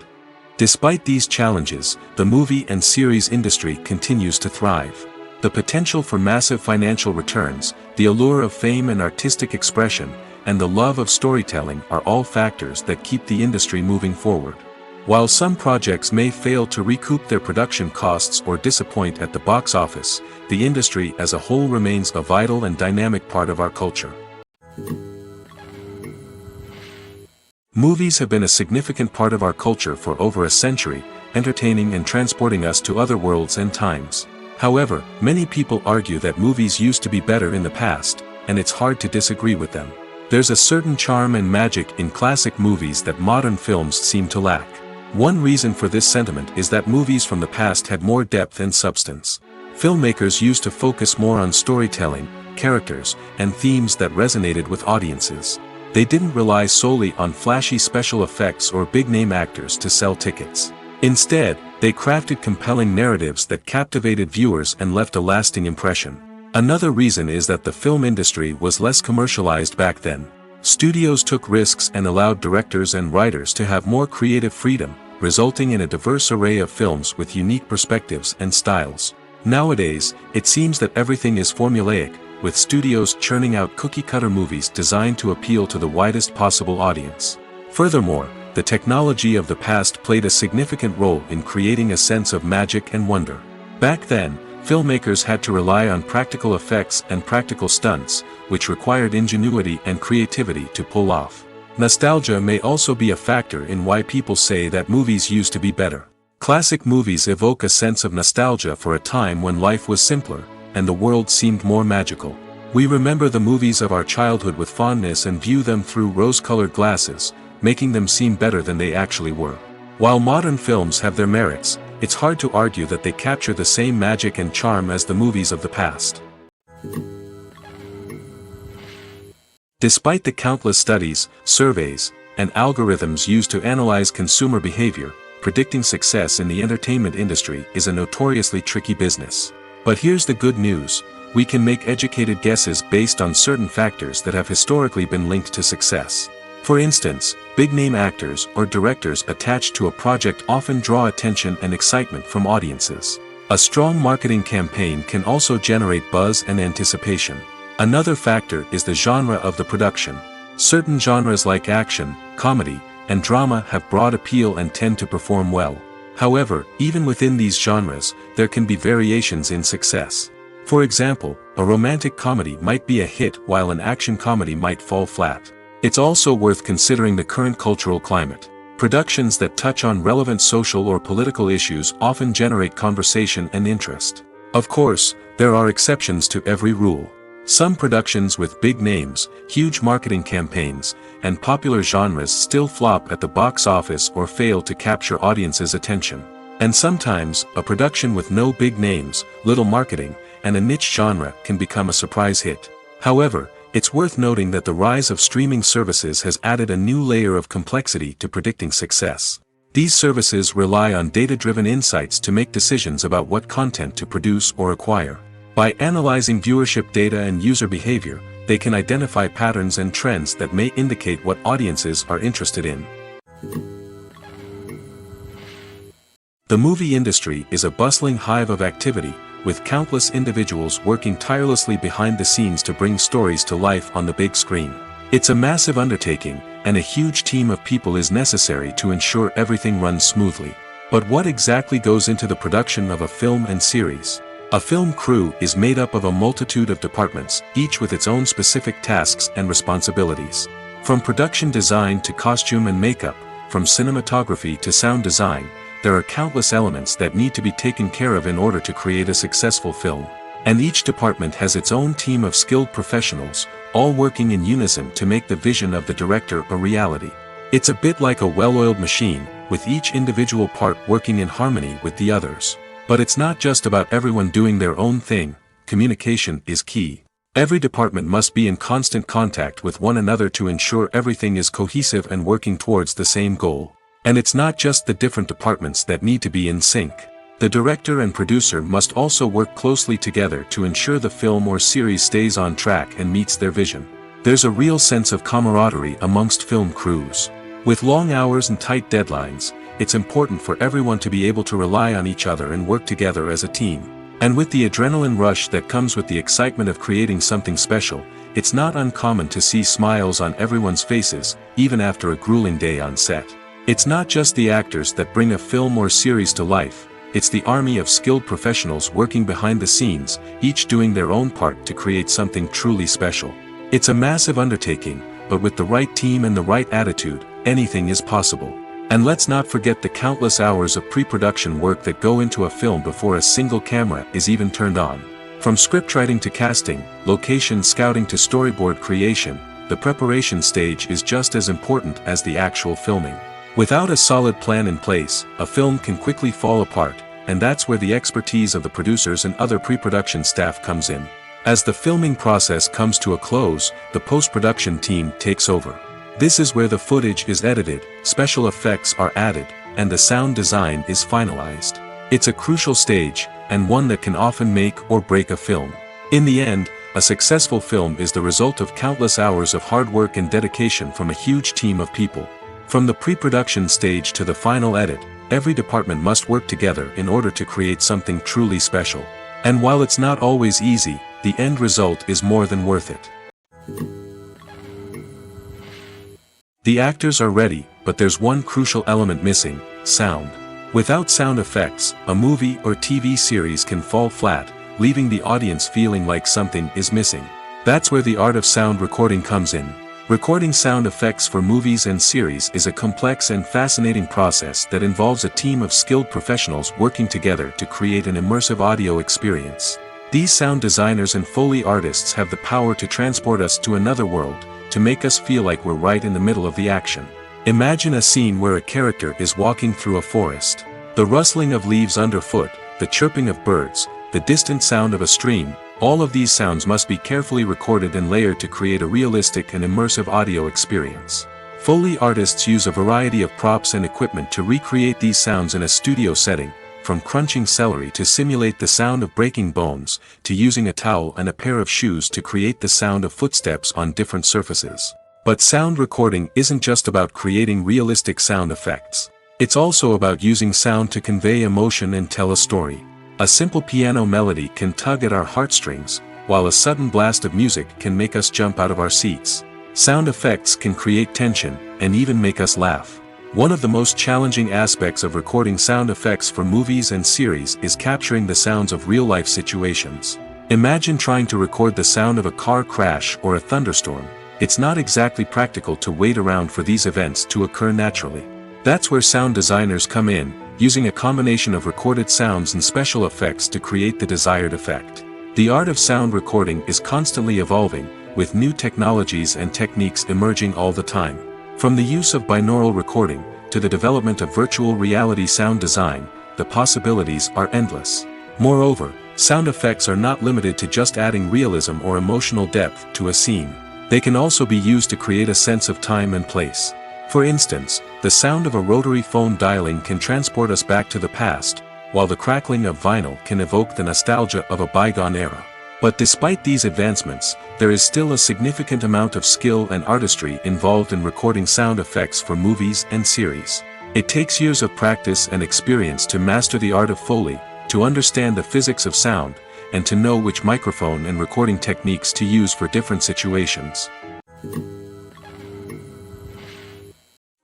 Despite these challenges, the movie and series industry continues to thrive. The potential for massive financial returns, the allure of fame and artistic expression, and the love of storytelling are all factors that keep the industry moving forward. While some projects may fail to recoup their production costs or disappoint at the box office, the industry as a whole remains a vital and dynamic part of our culture. Movies have been a significant part of our culture for over a century, entertaining and transporting us to other worlds and times. However, many people argue that movies used to be better in the past, and it's hard to disagree with them. There's a certain charm and magic in classic movies that modern films seem to lack. One reason for this sentiment is that movies from the past had more depth and substance. Filmmakers used to focus more on storytelling, characters, and themes that resonated with audiences. They didn't rely solely on flashy special effects or big-name actors to sell tickets. Instead, they crafted compelling narratives that captivated viewers and left a lasting impression. Another reason is that the film industry was less commercialized back then. Studios took risks and allowed directors and writers to have more creative freedom, resulting in a diverse array of films with unique perspectives and styles. Nowadays, it seems that everything is formulaic, with studios churning out cookie-cutter movies designed to appeal to the widest possible audience. Furthermore, the technology of the past played a significant role in creating a sense of magic and wonder. Back then, filmmakers had to rely on practical effects and practical stunts, which required ingenuity and creativity to pull off. Nostalgia may also be a factor in why people say that movies used to be better. Classic movies evoke a sense of nostalgia for a time when life was simpler, and the world seemed more magical. We remember the movies of our childhood with fondness and view them through rose-colored glasses, making them seem better than they actually were. While modern films have their merits, it's hard to argue that they capture the same magic and charm as the movies of the past. Despite the countless studies, surveys, and algorithms used to analyze consumer behavior, predicting success in the entertainment industry is a notoriously tricky business. But here's the good news: we can make educated guesses based on certain factors that have historically been linked to success. For instance, big-name actors or directors attached to a project often draw attention and excitement from audiences. A strong marketing campaign can also generate buzz and anticipation. Another factor is the genre of the production. Certain genres like action, comedy, and drama have broad appeal and tend to perform well. However, even within these genres, there can be variations in success. For example, a romantic comedy might be a hit while an action comedy might fall flat. It's also worth considering the current cultural climate. Productions that touch on relevant social or political issues often generate conversation and interest. Of course, there are exceptions to every rule. Some productions with big names, huge marketing campaigns, and popular genres still flop at the box office or fail to capture audiences' attention. And sometimes, a production with no big names, little marketing, and a niche genre can become a surprise hit. However, it's worth noting that the rise of streaming services has added a new layer of complexity to predicting success. These services rely on data-driven insights to make decisions about what content to produce or acquire. By analyzing viewership data and user behavior, they can identify patterns and trends that may indicate what audiences are interested in. The movie industry is a bustling hive of activity, with countless individuals working tirelessly behind the scenes to bring stories to life on the big screen. It's a massive undertaking, and a huge team of people is necessary to ensure everything runs smoothly. But what exactly goes into the production of a film and series? A film crew is made up of a multitude of departments, each with its own specific tasks and responsibilities. From production design to costume and makeup, from cinematography to sound design, there are countless elements that need to be taken care of in order to create a successful film. And each department has its own team of skilled professionals, all working in unison to make the vision of the director a reality. It's a bit like a well-oiled machine, with each individual part working in harmony with the others. But it's not just about everyone doing their own thing. Communication is key. Every department must be in constant contact with one another to ensure everything is cohesive and working towards the same goal. And it's not just the different departments that need to be in sync. The director and producer must also work closely together to ensure the film or series stays on track and meets their vision. There's a real sense of camaraderie amongst film crews. With long hours and tight deadlines, it's important for everyone to be able to rely on each other and work together as a team. And with the adrenaline rush that comes with the excitement of creating something special, it's not uncommon to see smiles on everyone's faces, even after a grueling day on set. It's not just the actors that bring a film or series to life, it's the army of skilled professionals working behind the scenes, each doing their own part to create something truly special. It's a massive undertaking, but with the right team and the right attitude, anything is possible. And let's not forget the countless hours of pre-production work that go into a film before a single camera is even turned on. From scriptwriting to casting, location scouting to storyboard creation, the preparation stage is just as important as the actual filming. Without a solid plan in place, a film can quickly fall apart, and that's where the expertise of the producers and other pre-production staff comes in. As the filming process comes to a close, the post-production team takes over. This is where the footage is edited, special effects are added, and the sound design is finalized. It's a crucial stage, and one that can often make or break a film. In the end, a successful film is the result of countless hours of hard work and dedication from a huge team of people. From the pre-production stage to the final edit, every department must work together in order to create something truly special. And while it's not always easy, the end result is more than worth it. The actors are ready, but there's one crucial element missing: sound. Without sound effects, a movie or TV series can fall flat, leaving the audience feeling like something is missing. That's where the art of sound recording comes in. Recording sound effects for movies and series is a complex and fascinating process that involves a team of skilled professionals working together to create an immersive audio experience. These sound designers and Foley artists have the power to transport us to another world, to make us feel like we're right in the middle of the action. Imagine a scene where a character is walking through a forest. The rustling of leaves underfoot, the chirping of birds, the distant sound of a stream, all of these sounds must be carefully recorded and layered to create a realistic and immersive audio experience. Foley artists use a variety of props and equipment to recreate these sounds in a studio setting, from crunching celery to simulate the sound of breaking bones, to using a towel and a pair of shoes to create the sound of footsteps on different surfaces. But sound recording isn't just about creating realistic sound effects. It's also about using sound to convey emotion and tell a story. A simple piano melody can tug at our heartstrings, while a sudden blast of music can make us jump out of our seats. Sound effects can create tension, and even make us laugh. One of the most challenging aspects of recording sound effects for movies and series is capturing the sounds of real-life situations. Imagine trying to record the sound of a car crash or a thunderstorm. It's not exactly practical to wait around for these events to occur naturally. That's where sound designers come in, using a combination of recorded sounds and special effects to create the desired effect. The art of sound recording is constantly evolving, with new technologies and techniques emerging all the time. From the use of binaural recording, to the development of virtual reality sound design, the possibilities are endless. Moreover, sound effects are not limited to just adding realism or emotional depth to a scene. They can also be used to create a sense of time and place. For instance, the sound of a rotary phone dialing can transport us back to the past, while the crackling of vinyl can evoke the nostalgia of a bygone era. But despite these advancements, there is still a significant amount of skill and artistry involved in recording sound effects for movies and series. It takes years of practice and experience to master the art of Foley, to understand the physics of sound, and to know which microphone and recording techniques to use for different situations.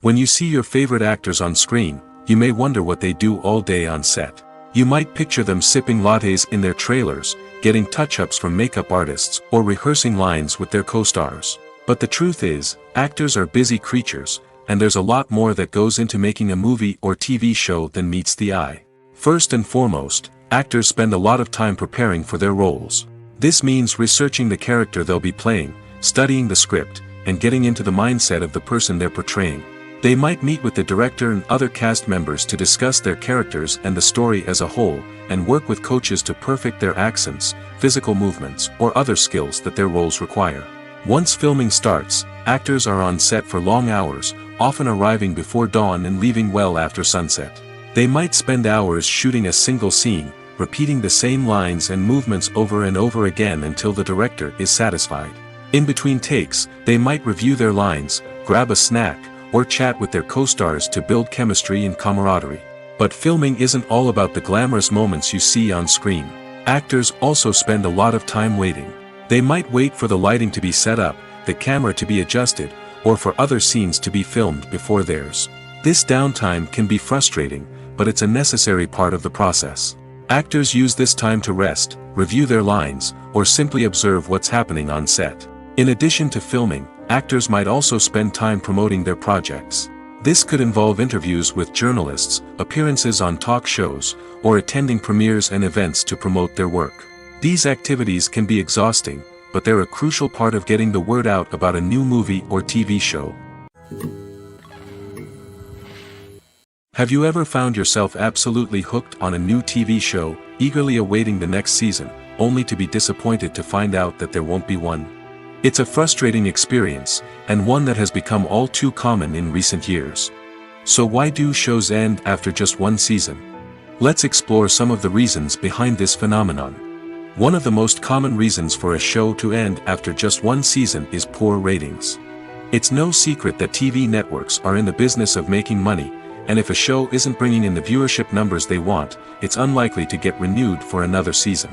When you see your favorite actors on screen, you may wonder what they do all day on set. You might picture them sipping lattes in their trailers, getting touch-ups from makeup artists, or rehearsing lines with their co-stars. But the truth is, actors are busy creatures, and there's a lot more that goes into making a movie or TV show than meets the eye. First and foremost, actors spend a lot of time preparing for their roles. This means researching the character they'll be playing, studying the script, and getting into the mindset of the person they're portraying. They might meet with the director and other cast members to discuss their characters and the story as a whole, and work with coaches to perfect their accents, physical movements, or other skills that their roles require. Once filming starts, actors are on set for long hours, often arriving before dawn and leaving well after sunset. They might spend hours shooting a single scene, repeating the same lines and movements over and over again until the director is satisfied. In between takes, they might review their lines, grab a snack, or chat with their co-stars to build chemistry and camaraderie. But filming isn't all about the glamorous moments you see on screen. Actors also spend a lot of time waiting. They might wait for the lighting to be set up, the camera to be adjusted, or for other scenes to be filmed before theirs. This downtime can be frustrating, but it's a necessary part of the process. Actors use this time to rest, review their lines, or simply observe what's happening on set. In addition to filming, actors might also spend time promoting their projects. This could involve interviews with journalists, appearances on talk shows, or attending premieres and events to promote their work. These activities can be exhausting, but they're a crucial part of getting the word out about a new movie or TV show. Have you ever found yourself absolutely hooked on a new TV show, eagerly awaiting the next season, only to be disappointed to find out that there won't be one? It's a frustrating experience, and one that has become all too common in recent years. So why do shows end after just one season? Let's explore some of the reasons behind this phenomenon. One of the most common reasons for a show to end after just one season is poor ratings. It's no secret that TV networks are in the business of making money, and if a show isn't bringing in the viewership numbers they want, it's unlikely to get renewed for another season.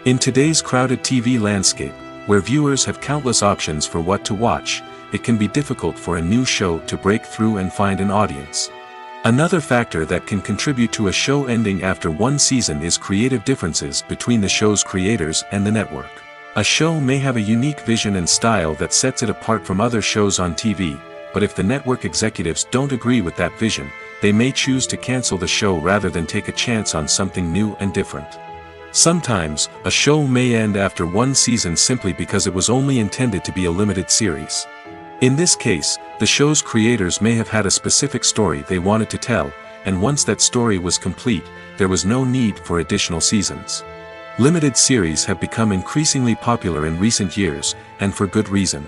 In today's crowded TV landscape, where viewers have countless options for what to watch, it can be difficult for a new show to break through and find an audience. Another factor that can contribute to a show ending after one season is creative differences between the show's creators and the network. A show may have a unique vision and style that sets it apart from other shows on TV, but if the network executives don't agree with that vision, they may choose to cancel the show rather than take a chance on something new and different. Sometimes, a show may end after one season simply because it was only intended to be a limited series. In this case, the show's creators may have had a specific story they wanted to tell, and once that story was complete, there was no need for additional seasons. Limited series have become increasingly popular in recent years, and for good reason.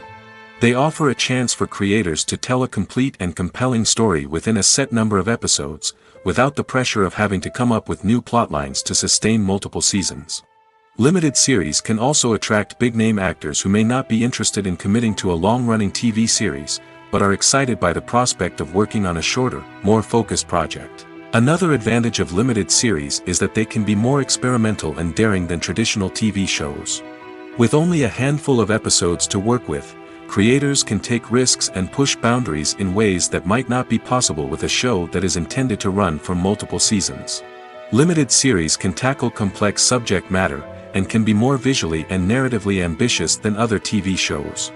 They offer a chance for creators to tell a complete and compelling story within a set number of episodes, without the pressure of having to come up with new plotlines to sustain multiple seasons. Limited series can also attract big-name actors who may not be interested in committing to a long-running TV series, but are excited by the prospect of working on a shorter, more focused project. Another advantage of limited series is that they can be more experimental and daring than traditional TV shows. With only a handful of episodes to work with, creators can take risks and push boundaries in ways that might not be possible with a show that is intended to run for multiple seasons. Limited series can tackle complex subject matter, and can be more visually and narratively ambitious than other TV shows.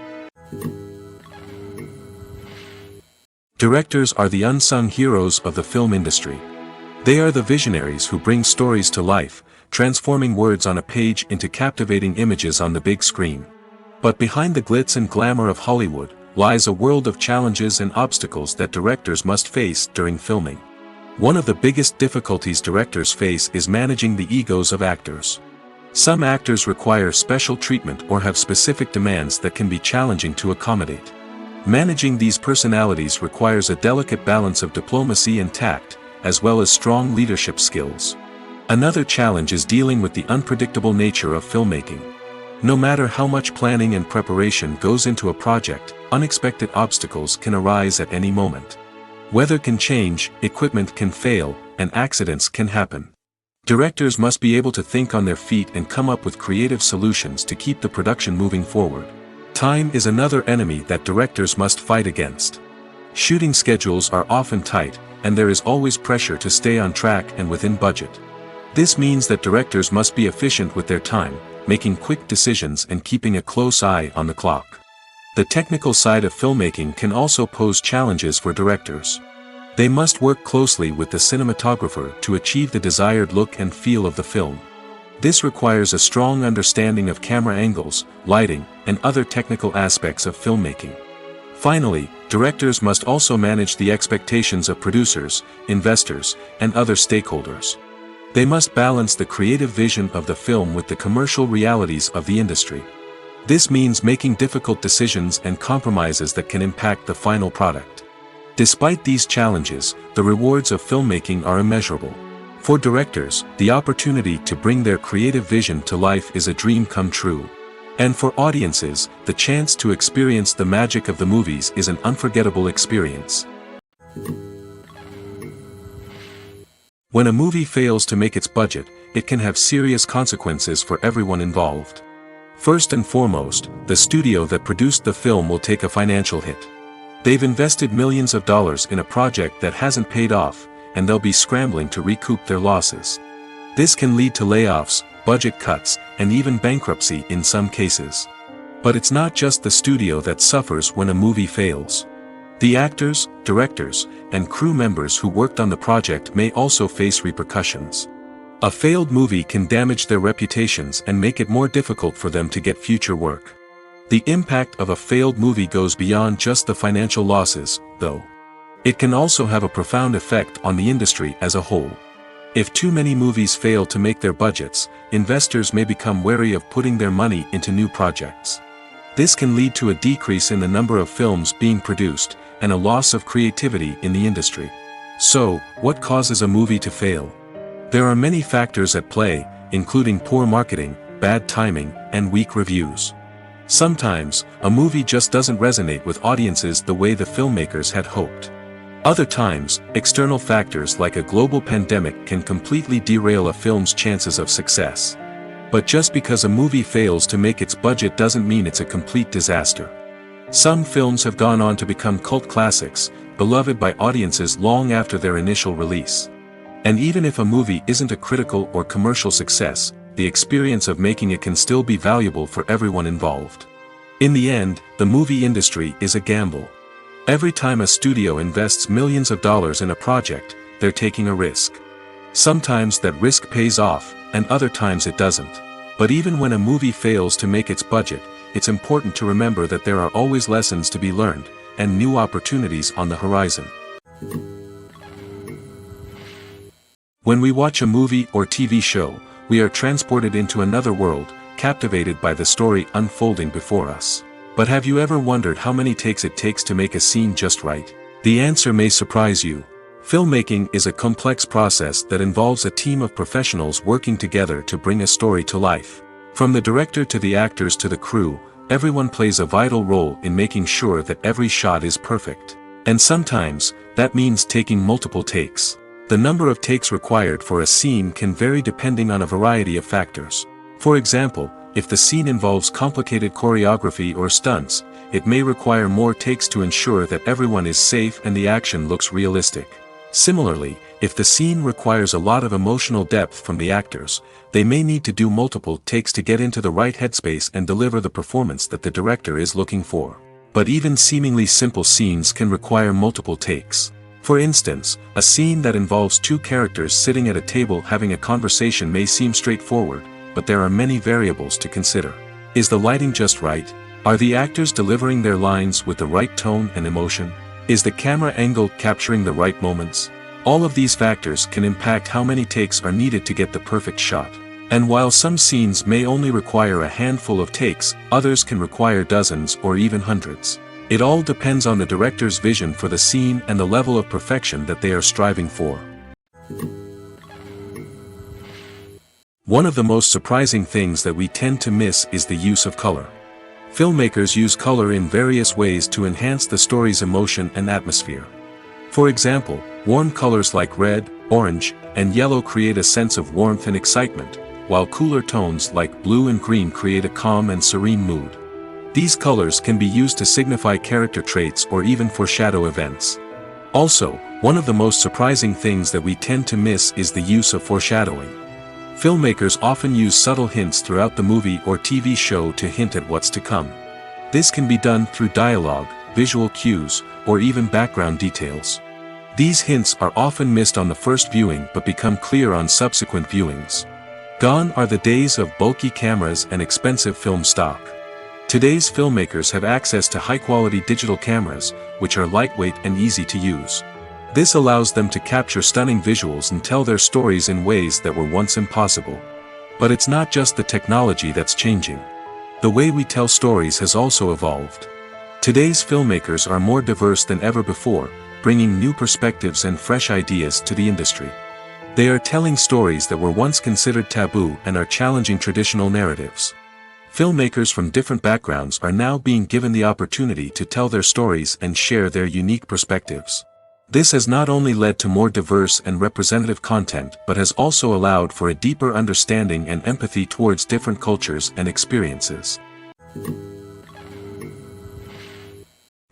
Directors are the unsung heroes of the film industry. They are the visionaries who bring stories to life, transforming words on a page into captivating images on the big screen. But behind the glitz and glamour of Hollywood, lies a world of challenges and obstacles that directors must face during filming. One of the biggest difficulties directors face is managing the egos of actors. Some actors require special treatment or have specific demands that can be challenging to accommodate. Managing these personalities requires a delicate balance of diplomacy and tact, as well as strong leadership skills. Another challenge is dealing with the unpredictable nature of filmmaking. No matter how much planning and preparation goes into a project, unexpected obstacles can arise at any moment. Weather can change, equipment can fail, and accidents can happen. Directors must be able to think on their feet and come up with creative solutions to keep the production moving forward. Time is another enemy that directors must fight against. Shooting schedules are often tight, and there is always pressure to stay on track and within budget. This means that directors must be efficient with their time, making quick decisions and keeping a close eye on the clock. The technical side of filmmaking can also pose challenges for directors. They must work closely with the cinematographer to achieve the desired look and feel of the film. This requires a strong understanding of camera angles, lighting, and other technical aspects of filmmaking. Finally, directors must also manage the expectations of producers, investors, and other stakeholders. They must balance the creative vision of the film with the commercial realities of the industry. This means making difficult decisions and compromises that can impact the final product. Despite these challenges, the rewards of filmmaking are immeasurable. For directors, the opportunity to bring their creative vision to life is a dream come true. And for audiences, the chance to experience the magic of the movies is an unforgettable experience. When a movie fails to make its budget, it can have serious consequences for everyone involved. First and foremost, the studio that produced the film will take a financial hit. They've invested millions of dollars in a project that hasn't paid off, and they'll be scrambling to recoup their losses. This can lead to layoffs, budget cuts, and even bankruptcy in some cases. But it's not just the studio that suffers when a movie fails. The actors, directors, and crew members who worked on the project may also face repercussions. A failed movie can damage their reputations and make it more difficult for them to get future work. The impact of a failed movie goes beyond just the financial losses, though. It can also have a profound effect on the industry as a whole. If too many movies fail to make their budgets, investors may become wary of putting their money into new projects. This can lead to a decrease in the number of films being produced, and a loss of creativity in the industry. So, what causes a movie to fail? There are many factors at play, including poor marketing, bad timing, and weak reviews. Sometimes, a movie just doesn't resonate with audiences the way the filmmakers had hoped. Other times, external factors like a global pandemic can completely derail a film's chances of success. But just because a movie fails to make its budget doesn't mean it's a complete disaster. Some films have gone on to become cult classics, beloved by audiences long after their initial release. And even if a movie isn't a critical or commercial success, the experience of making it can still be valuable for everyone involved. In the end, the movie industry is a gamble. Every time a studio invests millions of dollars in a project, they're taking a risk. Sometimes that risk pays off, and other times it doesn't. But even when a movie fails to make its budget, it's important to remember that there are always lessons to be learned, and new opportunities on the horizon. When we watch a movie or TV show, we are transported into another world, captivated by the story unfolding before us. But have you ever wondered how many takes it takes to make a scene just right? The answer may surprise you. Filmmaking is a complex process that involves a team of professionals working together to bring a story to life. From the director to the actors to the crew, everyone plays a vital role in making sure that every shot is perfect. And sometimes, that means taking multiple takes. The number of takes required for a scene can vary depending on a variety of factors. For example, if the scene involves complicated choreography or stunts, it may require more takes to ensure that everyone is safe and the action looks realistic. Similarly, if the scene requires a lot of emotional depth from the actors, they may need to do multiple takes to get into the right headspace and deliver the performance that the director is looking for. But even seemingly simple scenes can require multiple takes. For instance, a scene that involves two characters sitting at a table having a conversation may seem straightforward, but there are many variables to consider. Is the lighting just right? Are the actors delivering their lines with the right tone and emotion? Is the camera angle capturing the right moments? All of these factors can impact how many takes are needed to get the perfect shot. And while some scenes may only require a handful of takes, others can require dozens or even hundreds. It all depends on the director's vision for the scene and the level of perfection that they are striving for. One of the most surprising things that we tend to miss is the use of color. Filmmakers use color in various ways to enhance the story's emotion and atmosphere. For example, warm colors like red, orange, and yellow create a sense of warmth and excitement, while cooler tones like blue and green create a calm and serene mood. These colors can be used to signify character traits or even foreshadow events. Also, one of the most surprising things that we tend to miss is the use of foreshadowing. Filmmakers often use subtle hints throughout the movie or TV show to hint at what's to come. This can be done through dialogue, visual cues, or even background details. These hints are often missed on the first viewing but become clear on subsequent viewings. Gone are the days of bulky cameras and expensive film stock. Today's filmmakers have access to high-quality digital cameras, which are lightweight and easy to use. This allows them to capture stunning visuals and tell their stories in ways that were once impossible. But it's not just the technology that's changing. The way we tell stories has also evolved. Today's filmmakers are more diverse than ever before, bringing new perspectives and fresh ideas to the industry. They are telling stories that were once considered taboo and are challenging traditional narratives. Filmmakers from different backgrounds are now being given the opportunity to tell their stories and share their unique perspectives. This has not only led to more diverse and representative content but has also allowed for a deeper understanding and empathy towards different cultures and experiences.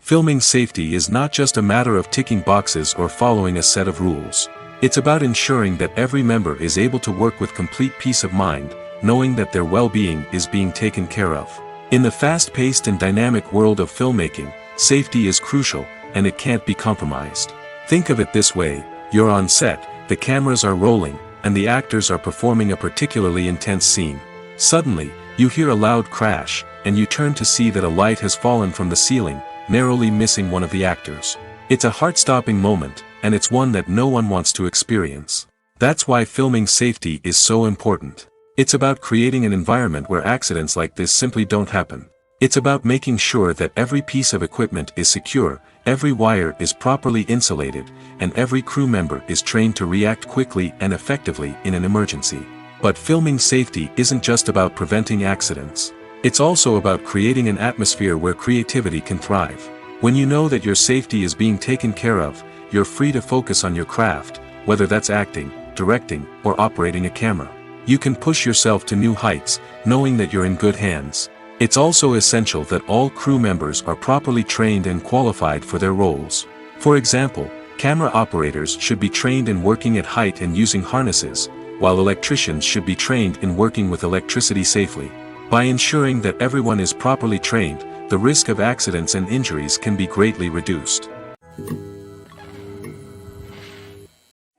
Filming safety is not just a matter of ticking boxes or following a set of rules. It's about ensuring that every member is able to work with complete peace of mind, knowing that their well-being is being taken care of. In the fast-paced and dynamic world of filmmaking, safety is crucial, and it can't be compromised. Think of it this way: you're on set, the cameras are rolling, and the actors are performing a particularly intense scene. Suddenly, you hear a loud crash, and you turn to see that a light has fallen from the ceiling, narrowly missing one of the actors. It's a heart-stopping moment, and it's one that no one wants to experience. That's why filming safety is so important. It's about creating an environment where accidents like this simply don't happen. It's about making sure that every piece of equipment is secure, every wire is properly insulated, and every crew member is trained to react quickly and effectively in an emergency. But filming safety isn't just about preventing accidents. It's also about creating an atmosphere where creativity can thrive. When you know that your safety is being taken care of, you're free to focus on your craft, whether that's acting, directing, or operating a camera. You can push yourself to new heights, knowing that you're in good hands. It's also essential that all crew members are properly trained and qualified for their roles. For example, camera operators should be trained in working at height and using harnesses, while electricians should be trained in working with electricity safely. By ensuring that everyone is properly trained, the risk of accidents and injuries can be greatly reduced.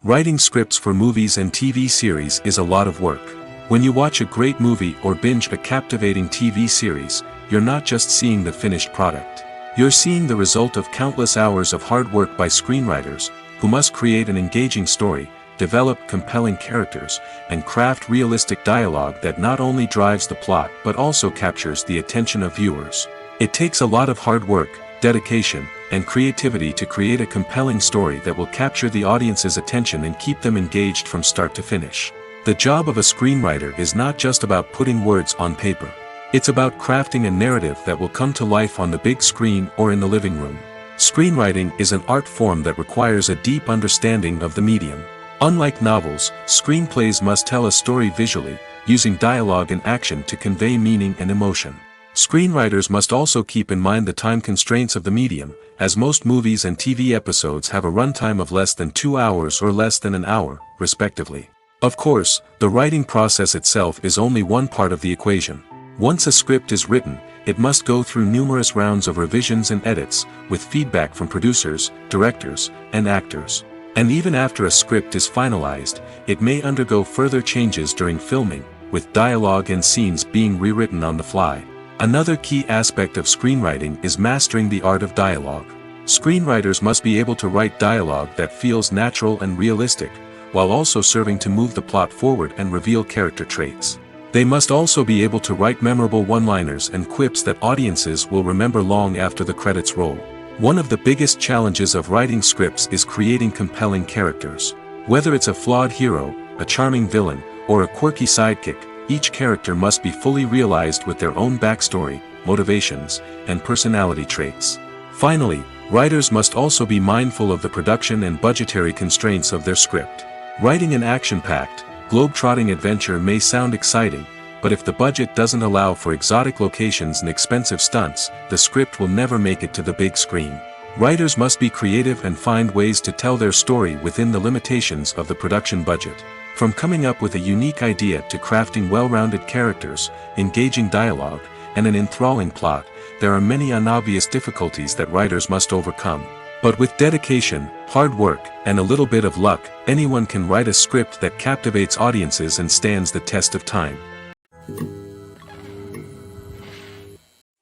Writing scripts for movies and TV series is a lot of work. When you watch a great movie or binge a captivating TV series, you're not just seeing the finished product. You're seeing the result of countless hours of hard work by screenwriters, who must create an engaging story, develop compelling characters, and craft realistic dialogue that not only drives the plot but also captures the attention of viewers. It takes a lot of hard work, dedication, and creativity to create a compelling story that will capture the audience's attention and keep them engaged from start to finish. The job of a screenwriter is not just about putting words on paper. It's about crafting a narrative that will come to life on the big screen or in the living room. Screenwriting is an art form that requires a deep understanding of the medium. Unlike novels, screenplays must tell a story visually, using dialogue and action to convey meaning and emotion. Screenwriters must also keep in mind the time constraints of the medium, as most movies and TV episodes have a runtime of less than 2 hours or less than an hour, respectively. Of course, the writing process itself is only one part of the equation. Once a script is written, it must go through numerous rounds of revisions and edits, with feedback from producers, directors, and actors. And even after a script is finalized, it may undergo further changes during filming, with dialogue and scenes being rewritten on the fly. Another key aspect of screenwriting is mastering the art of dialogue. Screenwriters must be able to write dialogue that feels natural and realistic, while also serving to move the plot forward and reveal character traits. They must also be able to write memorable one-liners and quips that audiences will remember long after the credits roll. One of the biggest challenges of writing scripts is creating compelling characters. Whether it's a flawed hero, a charming villain, or a quirky sidekick, each character must be fully realized with their own backstory, motivations, and personality traits. Finally, writers must also be mindful of the production and budgetary constraints of their script. Writing an action-packed, globe-trotting adventure may sound exciting, but if the budget doesn't allow for exotic locations and expensive stunts, the script will never make it to the big screen. Writers must be creative and find ways to tell their story within the limitations of the production budget. From coming up with a unique idea to crafting well-rounded characters, engaging dialogue, and an enthralling plot, there are many unobvious difficulties that writers must overcome. But with dedication, hard work, and a little bit of luck, anyone can write a script that captivates audiences and stands the test of time.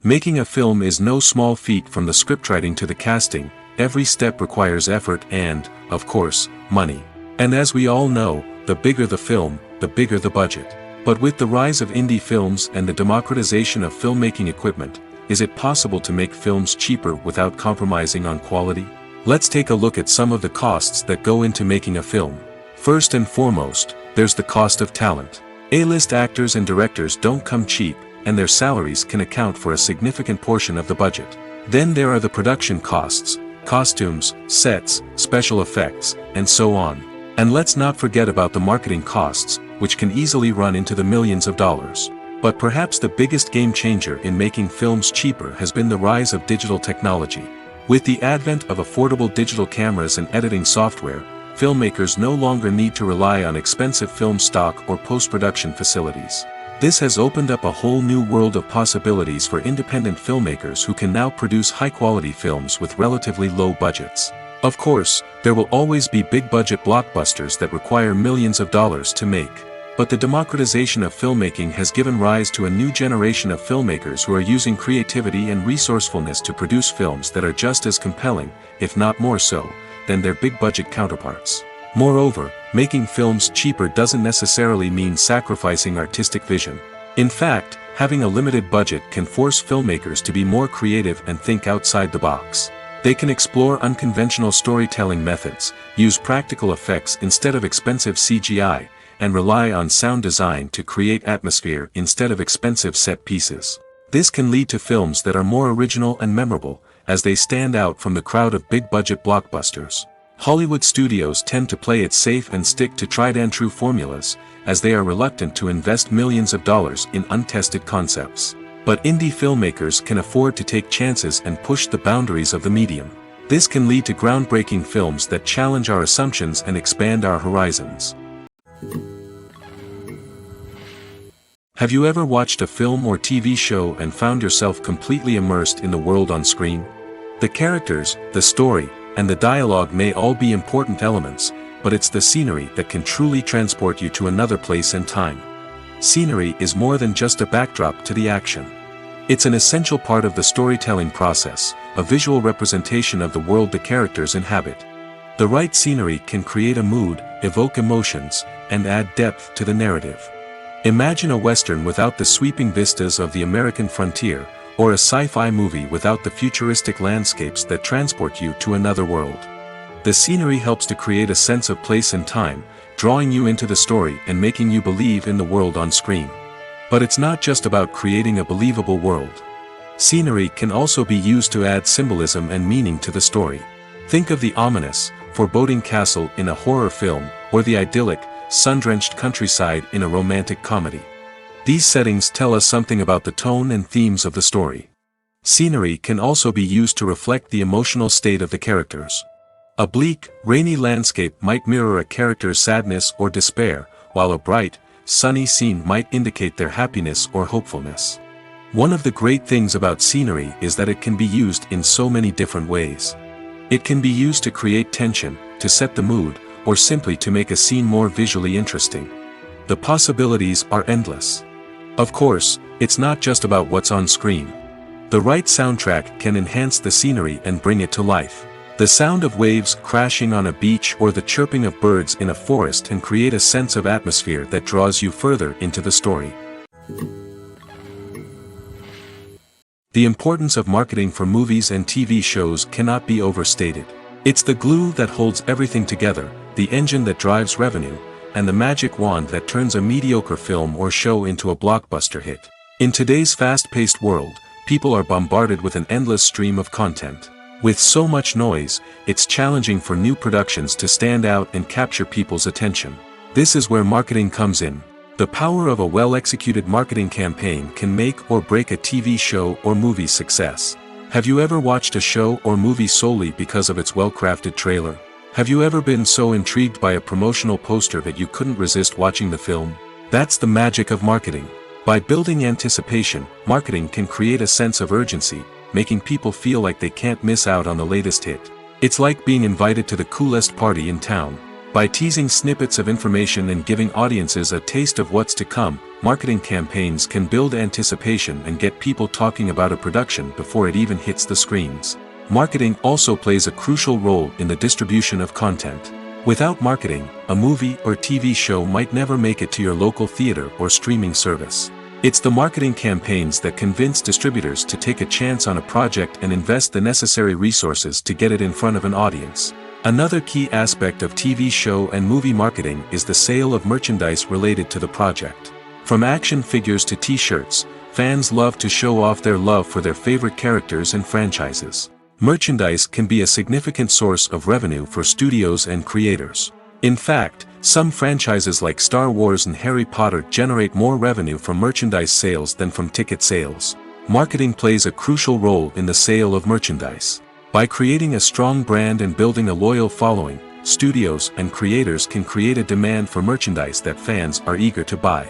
Making a film is no small feat. From the scriptwriting to the casting, every step requires effort and, of course, money. And as we all know, the bigger the film, the bigger the budget. But with the rise of indie films and the democratization of filmmaking equipment, is it possible to make films cheaper without compromising on quality? Let's take a look at some of the costs that go into making a film. First and foremost, there's the cost of talent. A-list actors and directors don't come cheap, and their salaries can account for a significant portion of the budget. Then there are the production costs, costumes, sets, special effects, and so on. And let's not forget about the marketing costs, which can easily run into the millions of dollars. But perhaps the biggest game changer in making films cheaper has been the rise of digital technology. With the advent of affordable digital cameras and editing software, filmmakers no longer need to rely on expensive film stock or post-production facilities. This has opened up a whole new world of possibilities for independent filmmakers who can now produce high-quality films with relatively low budgets. Of course, there will always be big-budget blockbusters that require millions of dollars to make. But the democratization of filmmaking has given rise to a new generation of filmmakers who are using creativity and resourcefulness to produce films that are just as compelling, if not more so, than their big-budget counterparts. Moreover, making films cheaper doesn't necessarily mean sacrificing artistic vision. In fact, having a limited budget can force filmmakers to be more creative and think outside the box. They can explore unconventional storytelling methods, use practical effects instead of expensive CGI, and rely on sound design to create atmosphere instead of expensive set pieces. This can lead to films that are more original and memorable, as they stand out from the crowd of big-budget blockbusters. Hollywood studios tend to play it safe and stick to tried-and-true formulas, as they are reluctant to invest millions of dollars in untested concepts. But indie filmmakers can afford to take chances and push the boundaries of the medium. This can lead to groundbreaking films that challenge our assumptions and expand our horizons. Have you ever watched a film or TV show and found yourself completely immersed in the world on screen? The characters, the story, and the dialogue may all be important elements, but it's the scenery that can truly transport you to another place and time. Scenery is more than just a backdrop to the action. It's an essential part of the storytelling process, a visual representation of the world the characters inhabit. The right scenery can create a mood, evoke emotions, and add depth to the narrative. Imagine a Western without the sweeping vistas of the American frontier, or a sci-fi movie without the futuristic landscapes that transport you to another world. The scenery helps to create a sense of place and time, drawing you into the story and making you believe in the world on screen. But it's not just about creating a believable world. Scenery can also be used to add symbolism and meaning to the story. Think of the ominous, foreboding castle in a horror film, or the idyllic, sun-drenched countryside in a romantic comedy. These settings tell us something about the tone and themes of the story. Scenery can also be used to reflect the emotional state of the characters. A bleak, rainy landscape might mirror a character's sadness or despair, while a bright, sunny scene might indicate their happiness or hopefulness. One of the great things about scenery is that it can be used in so many different ways. It can be used to create tension, to set the mood, or simply to make a scene more visually interesting. The possibilities are endless. Of course, it's not just about what's on screen. The right soundtrack can enhance the scenery and bring it to life. The sound of waves crashing on a beach or the chirping of birds in a forest can create a sense of atmosphere that draws you further into the story. The importance of marketing for movies and TV shows cannot be overstated. It's the glue that holds everything together, the engine that drives revenue, and the magic wand that turns a mediocre film or show into a blockbuster hit. In today's fast-paced world, people are bombarded with an endless stream of content. With so much noise, it's challenging for new productions to stand out and capture people's attention. This is where marketing comes in. The power of a well-executed marketing campaign can make or break a TV show or movie's success. Have you ever watched a show or movie solely because of its well-crafted trailer? Have you ever been so intrigued by a promotional poster that you couldn't resist watching the film? That's the magic of marketing. By building anticipation, marketing can create a sense of urgency, making people feel like they can't miss out on the latest hit. It's like being invited to the coolest party in town. By teasing snippets of information and giving audiences a taste of what's to come, marketing campaigns can build anticipation and get people talking about a production before it even hits the screens. Marketing also plays a crucial role in the distribution of content. Without marketing, a movie or TV show might never make it to your local theater or streaming service. It's the marketing campaigns that convince distributors to take a chance on a project and invest the necessary resources to get it in front of an audience. Another key aspect of TV show and movie marketing is the sale of merchandise related to the project. From action figures to t-shirts, fans love to show off their love for their favorite characters and franchises. Merchandise can be a significant source of revenue for studios and creators. In fact, some franchises like Star Wars and Harry Potter generate more revenue from merchandise sales than from ticket sales. Marketing plays a crucial role in the sale of merchandise. By creating a strong brand and building a loyal following, studios and creators can create a demand for merchandise that fans are eager to buy.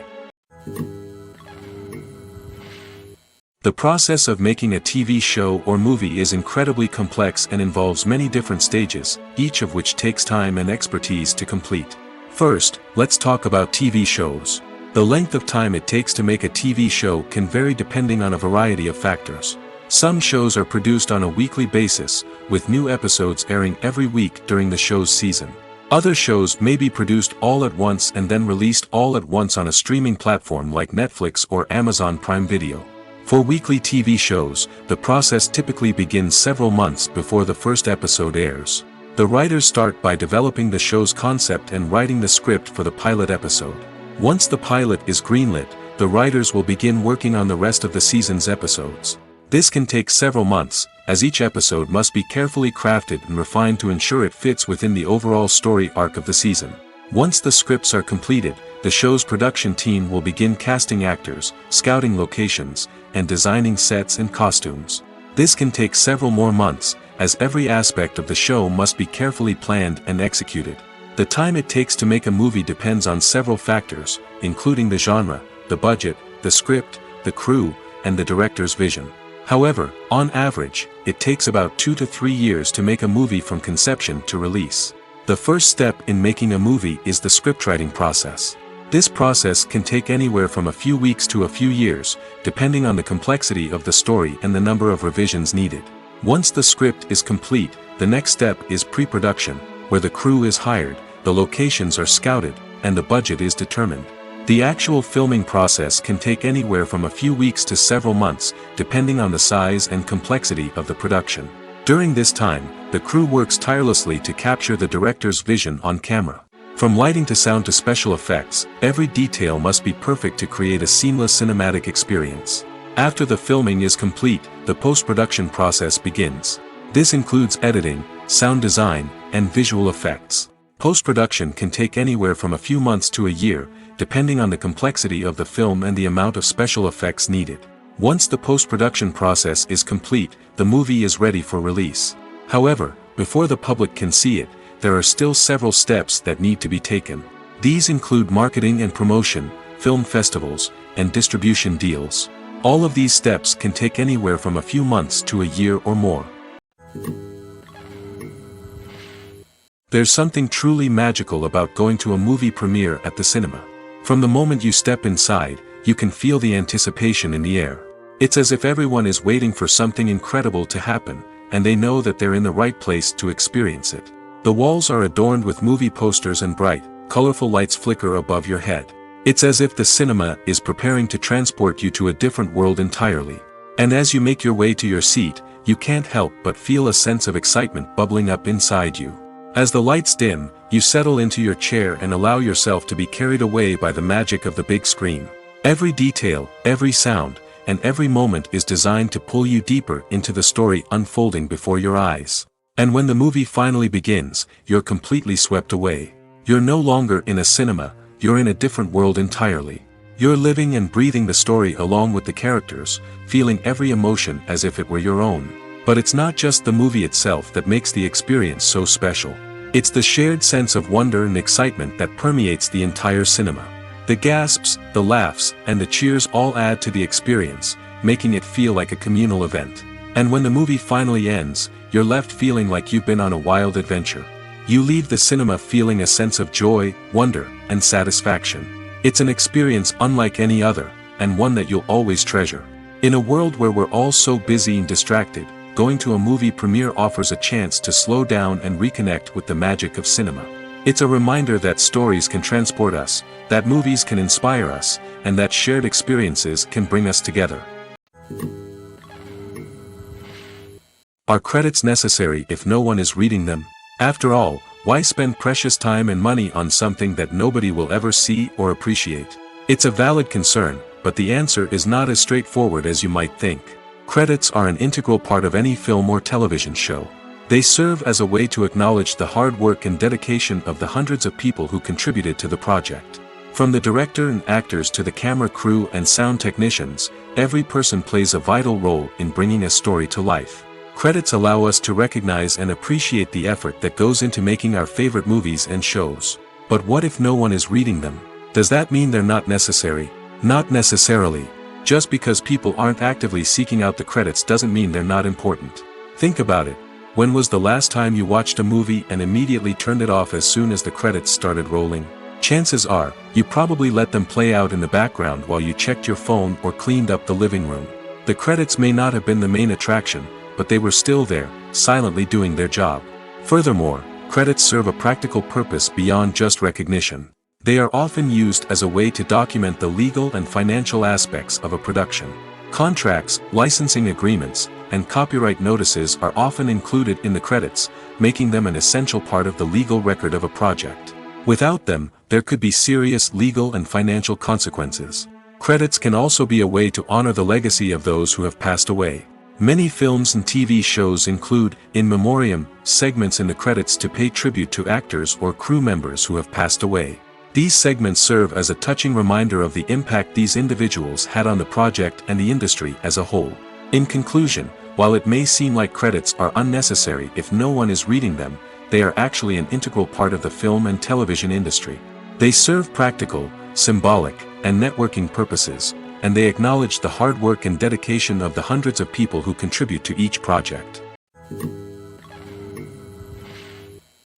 The process of making a TV show or movie is incredibly complex and involves many different stages, each of which takes time and expertise to complete. First, let's talk about TV shows. The length of time it takes to make a TV show can vary depending on a variety of factors. Some shows are produced on a weekly basis, with new episodes airing every week during the show's season. Other shows may be produced all at once and then released all at once on a streaming platform like Netflix or Amazon Prime Video. For weekly TV shows, the process typically begins several months before the first episode airs. The writers start by developing the show's concept and writing the script for the pilot episode. Once the pilot is greenlit, the writers will begin working on the rest of the season's episodes. This can take several months, as each episode must be carefully crafted and refined to ensure it fits within the overall story arc of the season. Once the scripts are completed, the show's production team will begin casting actors, scouting locations, and designing sets and costumes. This can take several more months, as every aspect of the show must be carefully planned and executed. The time it takes to make a movie depends on several factors, including the genre, the budget, the script, the crew, and the director's vision. However, on average, it takes about 2 to 3 years to make a movie from conception to release. The first step in making a movie is the scriptwriting process. This process can take anywhere from a few weeks to a few years, depending on the complexity of the story and the number of revisions needed. Once the script is complete, the next step is pre-production, where the crew is hired, the locations are scouted, and the budget is determined. The actual filming process can take anywhere from a few weeks to several months, depending on the size and complexity of the production. During this time, the crew works tirelessly to capture the director's vision on camera. From lighting to sound to special effects, every detail must be perfect to create a seamless cinematic experience. After the filming is complete, the post-production process begins. This includes editing, sound design, and visual effects. Post-production can take anywhere from a few months to a year, depending on the complexity of the film and the amount of special effects needed. Once the post-production process is complete, the movie is ready for release. However, before the public can see it, there are still several steps that need to be taken. These include marketing and promotion, film festivals, and distribution deals. All of these steps can take anywhere from a few months to a year or more. There's something truly magical about going to a movie premiere at the cinema. From the moment you step inside, you can feel the anticipation in the air. It's as if everyone is waiting for something incredible to happen, and they know that they're in the right place to experience it. The walls are adorned with movie posters and bright, colorful lights flicker above your head. It's as if the cinema is preparing to transport you to a different world entirely. And as you make your way to your seat, you can't help but feel a sense of excitement bubbling up inside you. As the lights dim, you settle into your chair and allow yourself to be carried away by the magic of the big screen. Every detail, every sound, and every moment is designed to pull you deeper into the story unfolding before your eyes. And when the movie finally begins, you're completely swept away. You're no longer in a cinema, you're in a different world entirely. You're living and breathing the story along with the characters, feeling every emotion as if it were your own. But it's not just the movie itself that makes the experience so special. It's the shared sense of wonder and excitement that permeates the entire cinema. The gasps, the laughs, and the cheers all add to the experience, making it feel like a communal event. And when the movie finally ends, you're left feeling like you've been on a wild adventure. You leave the cinema feeling a sense of joy, wonder, and satisfaction. It's an experience unlike any other, and one that you'll always treasure. In a world where we're all so busy and distracted, going to a movie premiere offers a chance to slow down and reconnect with the magic of cinema. It's a reminder that stories can transport us, that movies can inspire us, and that shared experiences can bring us together. Are credits necessary if no one is reading them? After all, why spend precious time and money on something that nobody will ever see or appreciate? It's a valid concern, but the answer is not as straightforward as you might think. Credits are an integral part of any film or television show. They serve as a way to acknowledge the hard work and dedication of the hundreds of people who contributed to the project. From the director and actors to the camera crew and sound technicians, every person plays a vital role in bringing a story to life. Credits allow us to recognize and appreciate the effort that goes into making our favorite movies and shows. But what if no one is reading them? Does that mean they're not necessary? Not necessarily. Just because people aren't actively seeking out the credits doesn't mean they're not important. Think about it. When was the last time you watched a movie and immediately turned it off as soon as the credits started rolling? Chances are, you probably let them play out in the background while you checked your phone or cleaned up the living room. The credits may not have been the main attraction, but they were still there, silently doing their job. Furthermore, credits serve a practical purpose beyond just recognition. They are often used as a way to document the legal and financial aspects of a production. Contracts, licensing agreements, and copyright notices are often included in the credits, making them an essential part of the legal record of a project. Without them, there could be serious legal and financial consequences. Credits can also be a way to honor the legacy of those who have passed away. Many films and TV shows include, in memoriam, segments in the credits to pay tribute to actors or crew members who have passed away. These segments serve as a touching reminder of the impact these individuals had on the project and the industry as a whole. In conclusion, while it may seem like credits are unnecessary if no one is reading them, they are actually an integral part of the film and television industry. They serve practical, symbolic, and networking purposes, and they acknowledge the hard work and dedication of the hundreds of people who contribute to each project.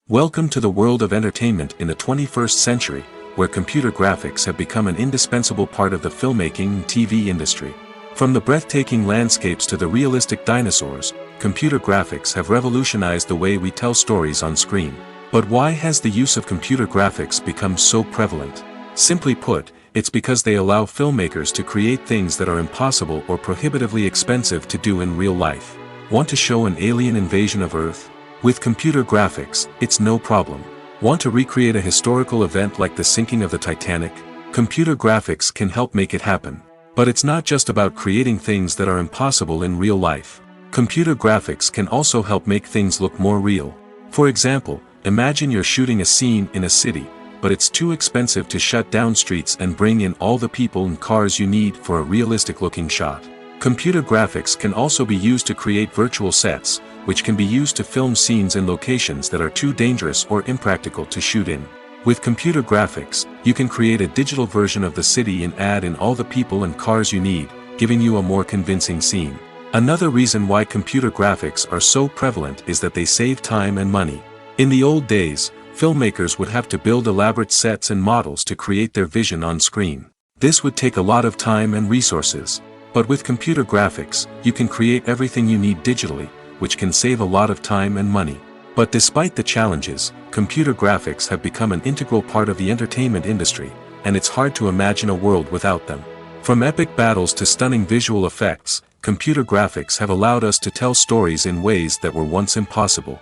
Welcome to the world of entertainment in the 21st century, where computer graphics have become an indispensable part of the filmmaking and TV industry. From the breathtaking landscapes to the realistic dinosaurs, computer graphics have revolutionized the way we tell stories on screen. But why has the use of computer graphics become so prevalent? Simply put, it's because they allow filmmakers to create things that are impossible or prohibitively expensive to do in real life. Want to show an alien invasion of Earth? With computer graphics, it's no problem. Want to recreate a historical event like the sinking of the Titanic? Computer graphics can help make it happen. But it's not just about creating things that are impossible in real life. Computer graphics can also help make things look more real. For example, imagine you're shooting a scene in a city, but it's too expensive to shut down streets and bring in all the people and cars you need for a realistic-looking shot. Computer graphics can also be used to create virtual sets, which can be used to film scenes in locations that are too dangerous or impractical to shoot in. With computer graphics, you can create a digital version of the city and add in all the people and cars you need, giving you a more convincing scene. Another reason why computer graphics are so prevalent is that they save time and money. In the old days, filmmakers would have to build elaborate sets and models to create their vision on screen. This would take a lot of time and resources. But with computer graphics, you can create everything you need digitally, which can save a lot of time and money. But despite the challenges, computer graphics have become an integral part of the entertainment industry, and it's hard to imagine a world without them. From epic battles to stunning visual effects, computer graphics have allowed us to tell stories in ways that were once impossible.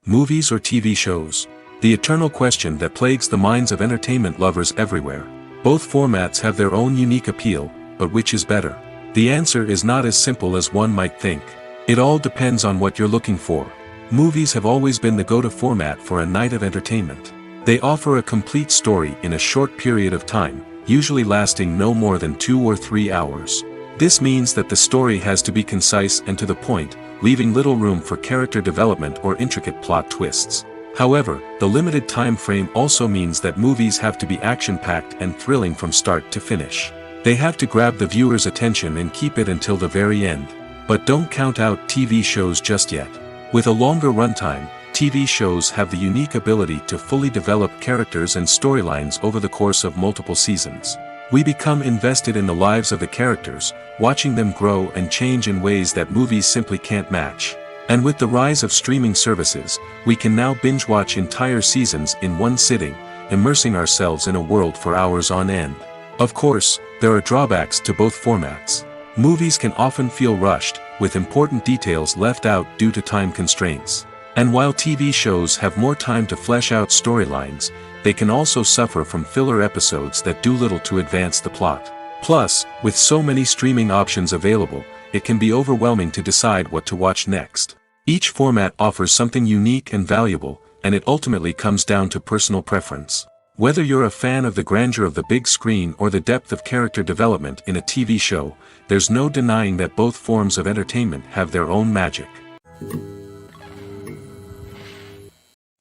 Movies or TV shows? The eternal question that plagues the minds of entertainment lovers everywhere. Both formats have their own unique appeal, but which is better? The answer is not as simple as one might think. It all depends on what you're looking for. Movies have always been the go-to format for a night of entertainment. They offer a complete story in a short period of time, usually lasting no more than 2 or 3 hours. This means that the story has to be concise and to the point, leaving little room for character development or intricate plot twists. However, the limited time frame also means that movies have to be action-packed and thrilling from start to finish. They have to grab the viewer's attention and keep it until the very end. But don't count out TV shows just yet. With a longer runtime, TV shows have the unique ability to fully develop characters and storylines over the course of multiple seasons. We become invested in the lives of the characters, watching them grow and change in ways that movies simply can't match. And with the rise of streaming services, we can now binge-watch entire seasons in one sitting, immersing ourselves in a world for hours on end. Of course, there are drawbacks to both formats. Movies can often feel rushed, with important details left out due to time constraints. And while TV shows have more time to flesh out storylines, they can also suffer from filler episodes that do little to advance the plot. Plus, with so many streaming options available, it can be overwhelming to decide what to watch next. Each format offers something unique and valuable, and it ultimately comes down to personal preference. Whether you're a fan of the grandeur of the big screen or the depth of character development in a TV show, there's no denying that both forms of entertainment have their own magic.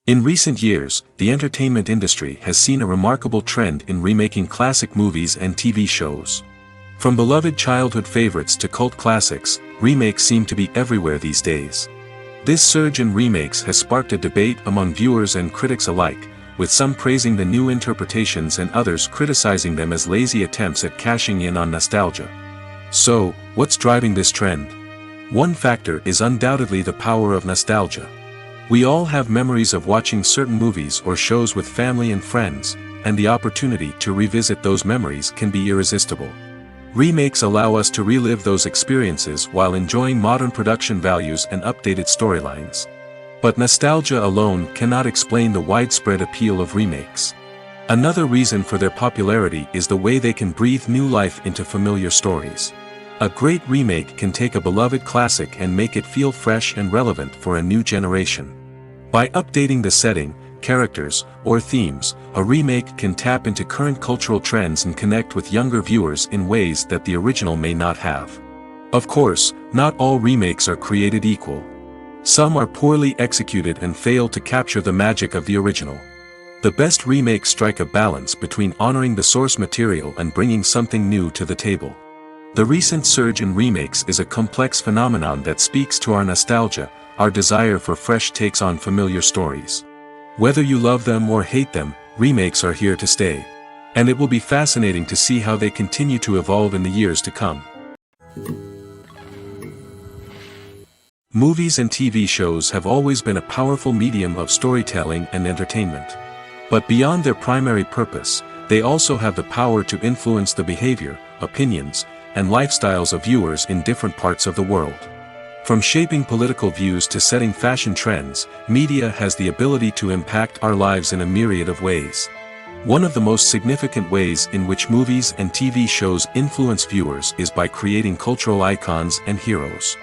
In recent years, the entertainment industry has seen a remarkable trend in remaking classic movies and TV shows. From beloved childhood favorites to cult classics, remakes seem to be everywhere these days. This surge in remakes has sparked a debate among viewers and critics alike, with some praising the new interpretations and others criticizing them as lazy attempts at cashing in on nostalgia. So, what's driving this trend? One factor is undoubtedly the power of nostalgia. We all have memories of watching certain movies or shows with family and friends, and the opportunity to revisit those memories can be irresistible. Remakes allow us to relive those experiences while enjoying modern production values and updated storylines. But nostalgia alone cannot explain the widespread appeal of remakes. Another reason for their popularity is the way they can breathe new life into familiar stories. A great remake can take a beloved classic and make it feel fresh and relevant for a new generation. By updating the setting, characters, or themes, a remake can tap into current cultural trends and connect with younger viewers in ways that the original may not have. Of course, not all remakes are created equal. Some are poorly executed and fail to capture the magic of the original. The best remakes strike a balance between honoring the source material and bringing something new to the table. The recent surge in remakes is a complex phenomenon that speaks to our nostalgia, our desire for fresh takes on familiar stories. Whether you love them or hate them, remakes are here to stay. And it will be fascinating to see how they continue to evolve in the years to come. Movies and TV shows have always been a powerful medium of storytelling and entertainment. But beyond their primary purpose, they also have the power to influence the behavior, opinions, and lifestyles of viewers in different parts of the world. From shaping political views to setting fashion trends, media has the ability to impact our lives in a myriad of ways. One of the most significant ways in which movies and TV shows influence viewers is by creating cultural icons and heroes.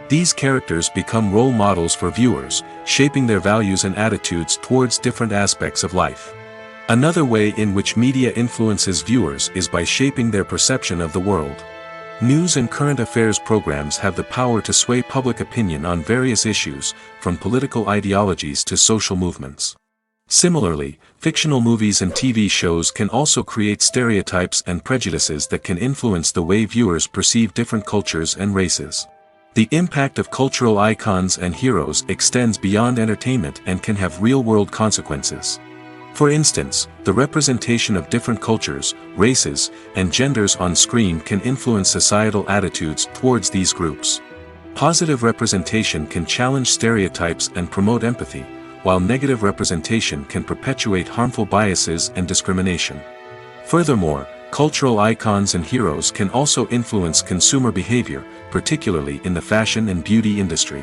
These characters become role models for viewers, shaping their values and attitudes towards different aspects of life. Another way in which media influences viewers is by shaping their perception of the world. News and current affairs programs have the power to sway public opinion on various issues, from political ideologies to social movements. Similarly, fictional movies and TV shows can also create stereotypes and prejudices that can influence the way viewers perceive different cultures and races. The impact of cultural icons and heroes extends beyond entertainment and can have real-world consequences. For instance, the representation of different cultures, races, and genders on screen can influence societal attitudes towards these groups. Positive representation can challenge stereotypes and promote empathy, while negative representation can perpetuate harmful biases and discrimination. Furthermore, cultural icons and heroes can also influence consumer behavior, particularly in the fashion and beauty industry.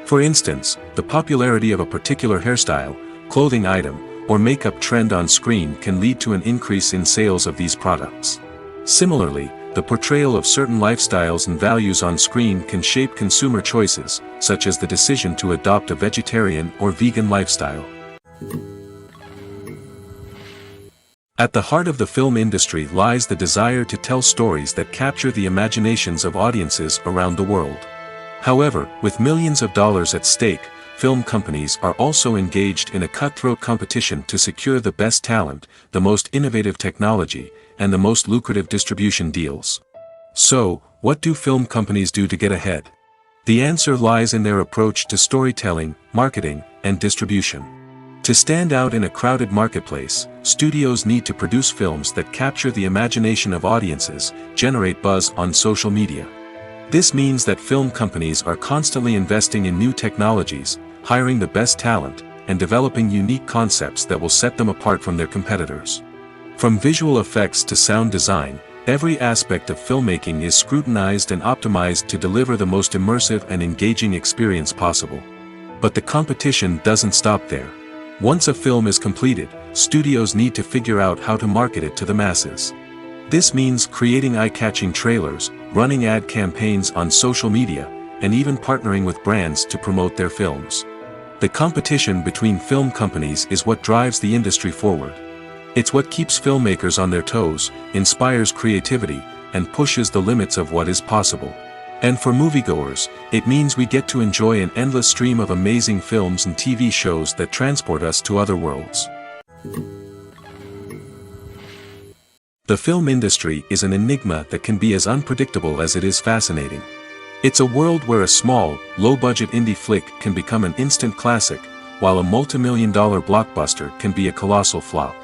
For instance, the popularity of a particular hairstyle, clothing item, or makeup trend on screen can lead to an increase in sales of these products. Similarly, the portrayal of certain lifestyles and values on screen can shape consumer choices, such as the decision to adopt a vegetarian or vegan lifestyle. At the heart of the film industry lies the desire to tell stories that capture the imaginations of audiences around the world. However, with millions of dollars at stake, film companies are also engaged in a cutthroat competition to secure the best talent, the most innovative technology, and the most lucrative distribution deals. So, what do film companies do to get ahead? The answer lies in their approach to storytelling, marketing, and distribution. To stand out in a crowded marketplace, studios need to produce films that capture the imagination of audiences, generate buzz on social media, This means that film companies are constantly investing in new technologies, hiring the best talent, and developing unique concepts that will set them apart from their competitors. From visual effects to sound design, every aspect of filmmaking is scrutinized and optimized to deliver the most immersive and engaging experience possible. But the competition doesn't stop there. Once a film is completed, studios need to figure out how to market it to the masses. This means creating eye-catching trailers, running ad campaigns on social media, and even partnering with brands to promote their films. The competition between film companies is what drives the industry forward. It's what keeps filmmakers on their toes, inspires creativity, and pushes the limits of what is possible. And for moviegoers, it means we get to enjoy an endless stream of amazing films and TV shows that transport us to other worlds. The film industry is an enigma that can be as unpredictable as it is fascinating. It's a world where a small, low-budget indie flick can become an instant classic, while a multi-million-dollar blockbuster can be a colossal flop.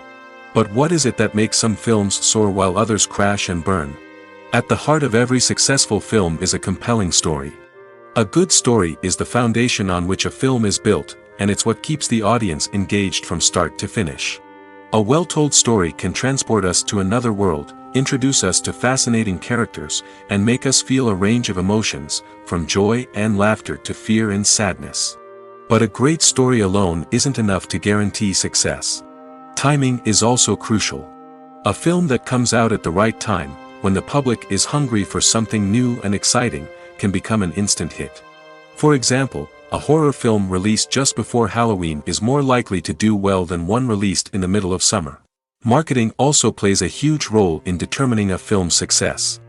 But what is it that makes some films soar while others crash and burn? At the heart of every successful film is a compelling story. A good story is the foundation on which a film is built, and it's what keeps the audience engaged from start to finish. A well-told story can transport us to another world, introduce us to fascinating characters, and make us feel a range of emotions, from joy and laughter to fear and sadness. But a great story alone isn't enough to guarantee success. Timing is also crucial. A film that comes out at the right time, when the public is hungry for something new and exciting, can become an instant hit. For example, a horror film released just before Halloween is more likely to do well than one released in the middle of summer. Marketing also plays a huge role in determining a film's success.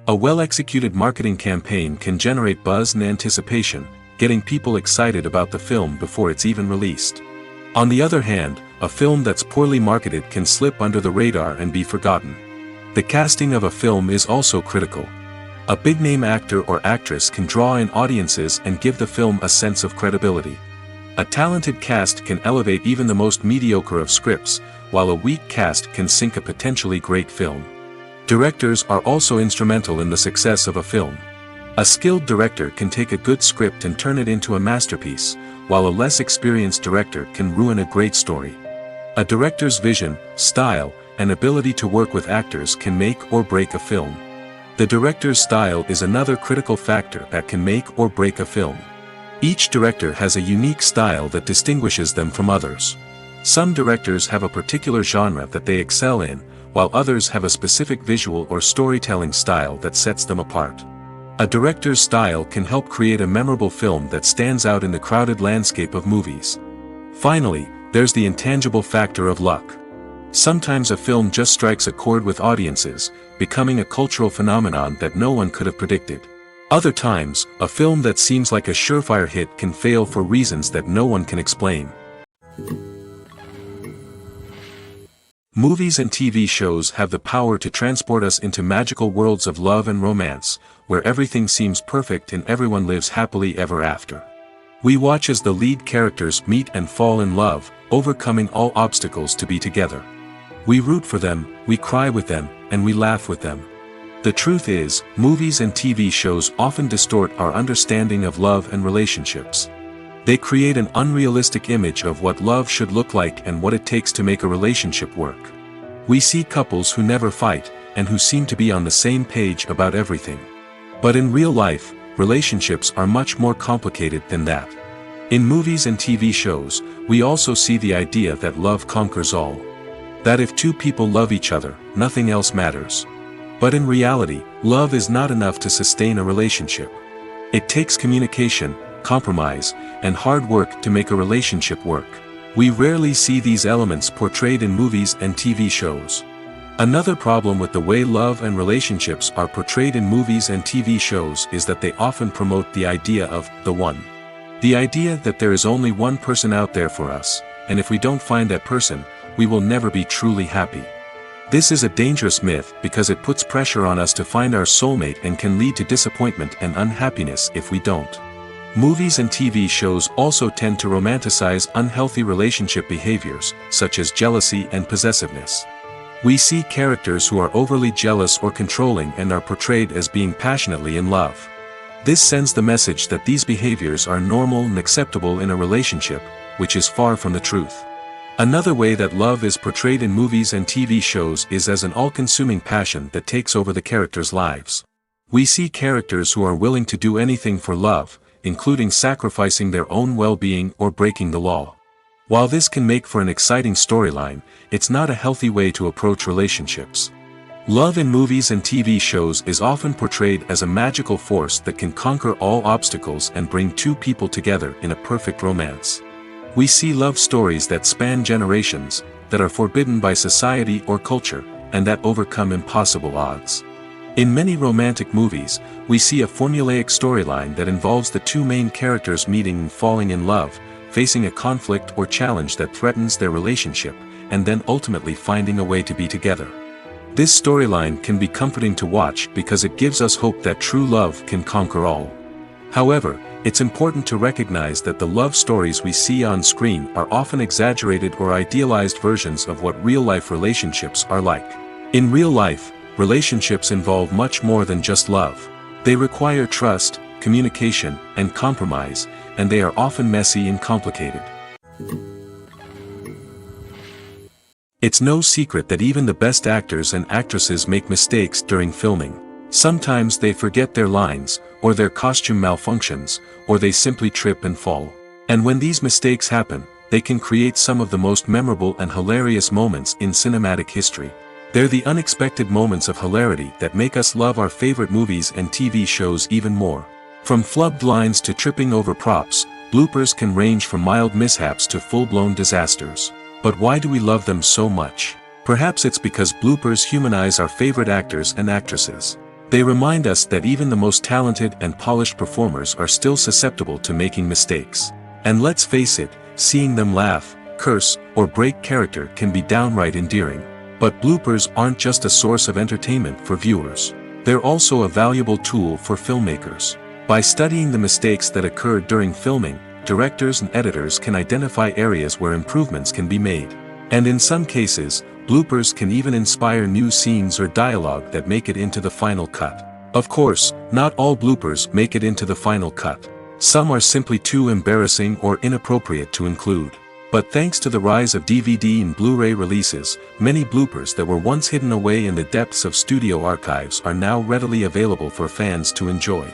A well-executed marketing campaign can generate buzz and anticipation, getting people excited about the film before it's even released. On the other hand, a film that's poorly marketed can slip under the radar and be forgotten. The casting of a film is also critical. A big-name actor or actress can draw in audiences and give the film a sense of credibility. A talented cast can elevate even the most mediocre of scripts, while a weak cast can sink a potentially great film. Directors are also instrumental in the success of a film. A skilled director can take a good script and turn it into a masterpiece, while a less experienced director can ruin a great story. A director's vision, style, and ability to work with actors can make or break a film. The director's style is another critical factor that can make or break a film. Each director has a unique style that distinguishes them from others. Some directors have a particular genre that they excel in, while others have a specific visual or storytelling style that sets them apart. A director's style can help create a memorable film that stands out in the crowded landscape of movies. Finally, there's the intangible factor of luck. Sometimes a film just strikes a chord with audiences, becoming a cultural phenomenon that no one could have predicted. Other times, a film that seems like a surefire hit can fail for reasons that no one can explain. Movies and TV shows have the power to transport us into magical worlds of love and romance, where everything seems perfect and everyone lives happily ever after. We watch as the lead characters meet and fall in love, overcoming all obstacles to be together. We root for them, we cry with them, and we laugh with them. The truth is, movies and TV shows often distort our understanding of love and relationships. They create an unrealistic image of what love should look like and what it takes to make a relationship work. We see couples who never fight, and who seem to be on the same page about everything. But in real life, relationships are much more complicated than that. In movies and TV shows, we also see the idea that love conquers all. That if two people love each other, nothing else matters. But in reality, love is not enough to sustain a relationship. It takes communication, compromise, and hard work to make a relationship work. We rarely see these elements portrayed in movies and TV shows. Another problem with the way love and relationships are portrayed in movies and TV shows is that they often promote the idea of the one. The idea that there is only one person out there for us, and if we don't find that person, we will never be truly happy. This is a dangerous myth because it puts pressure on us to find our soulmate and can lead to disappointment and unhappiness if we don't. Movies and TV shows also tend to romanticize unhealthy relationship behaviors, such as jealousy and possessiveness. We see characters who are overly jealous or controlling and are portrayed as being passionately in love. This sends the message that these behaviors are normal and acceptable in a relationship, which is far from the truth. Another way that love is portrayed in movies and TV shows is as an all-consuming passion that takes over the characters' lives. We see characters who are willing to do anything for love, including sacrificing their own well-being or breaking the law. While this can make for an exciting storyline, it's not a healthy way to approach relationships. Love in movies and TV shows is often portrayed as a magical force that can conquer all obstacles and bring two people together in a perfect romance. We see love stories that span generations, that are forbidden by society or culture, and that overcome impossible odds. In many romantic movies, we see a formulaic storyline that involves the two main characters meeting and falling in love, facing a conflict or challenge that threatens their relationship, and then ultimately finding a way to be together. This storyline can be comforting to watch because it gives us hope that true love can conquer all. However, it's important to recognize that the love stories we see on screen are often exaggerated or idealized versions of what real-life relationships are like. In real life, relationships involve much more than just love. They require trust, communication, and compromise, and they are often messy and complicated. It's no secret that even the best actors and actresses make mistakes during filming. Sometimes they forget their lines, or their costume malfunctions, or they simply trip and fall. And when these mistakes happen, they can create some of the most memorable and hilarious moments in cinematic history. They're the unexpected moments of hilarity that make us love our favorite movies and TV shows even more. From flubbed lines to tripping over props, bloopers can range from mild mishaps to full-blown disasters. But why do we love them so much? Perhaps it's because bloopers humanize our favorite actors and actresses. They remind us that even the most talented and polished performers are still susceptible to making mistakes. And let's face it, seeing them laugh, curse, or break character can be downright endearing. But bloopers aren't just a source of entertainment for viewers. They're also a valuable tool for filmmakers. By studying the mistakes that occurred during filming, directors and editors can identify areas where improvements can be made. And in some cases, bloopers can even inspire new scenes or dialogue that make it into the final cut. Of course, not all bloopers make it into the final cut. Some are simply too embarrassing or inappropriate to include. But thanks to the rise of DVD and Blu-ray releases, many bloopers that were once hidden away in the depths of studio archives are now readily available for fans to enjoy.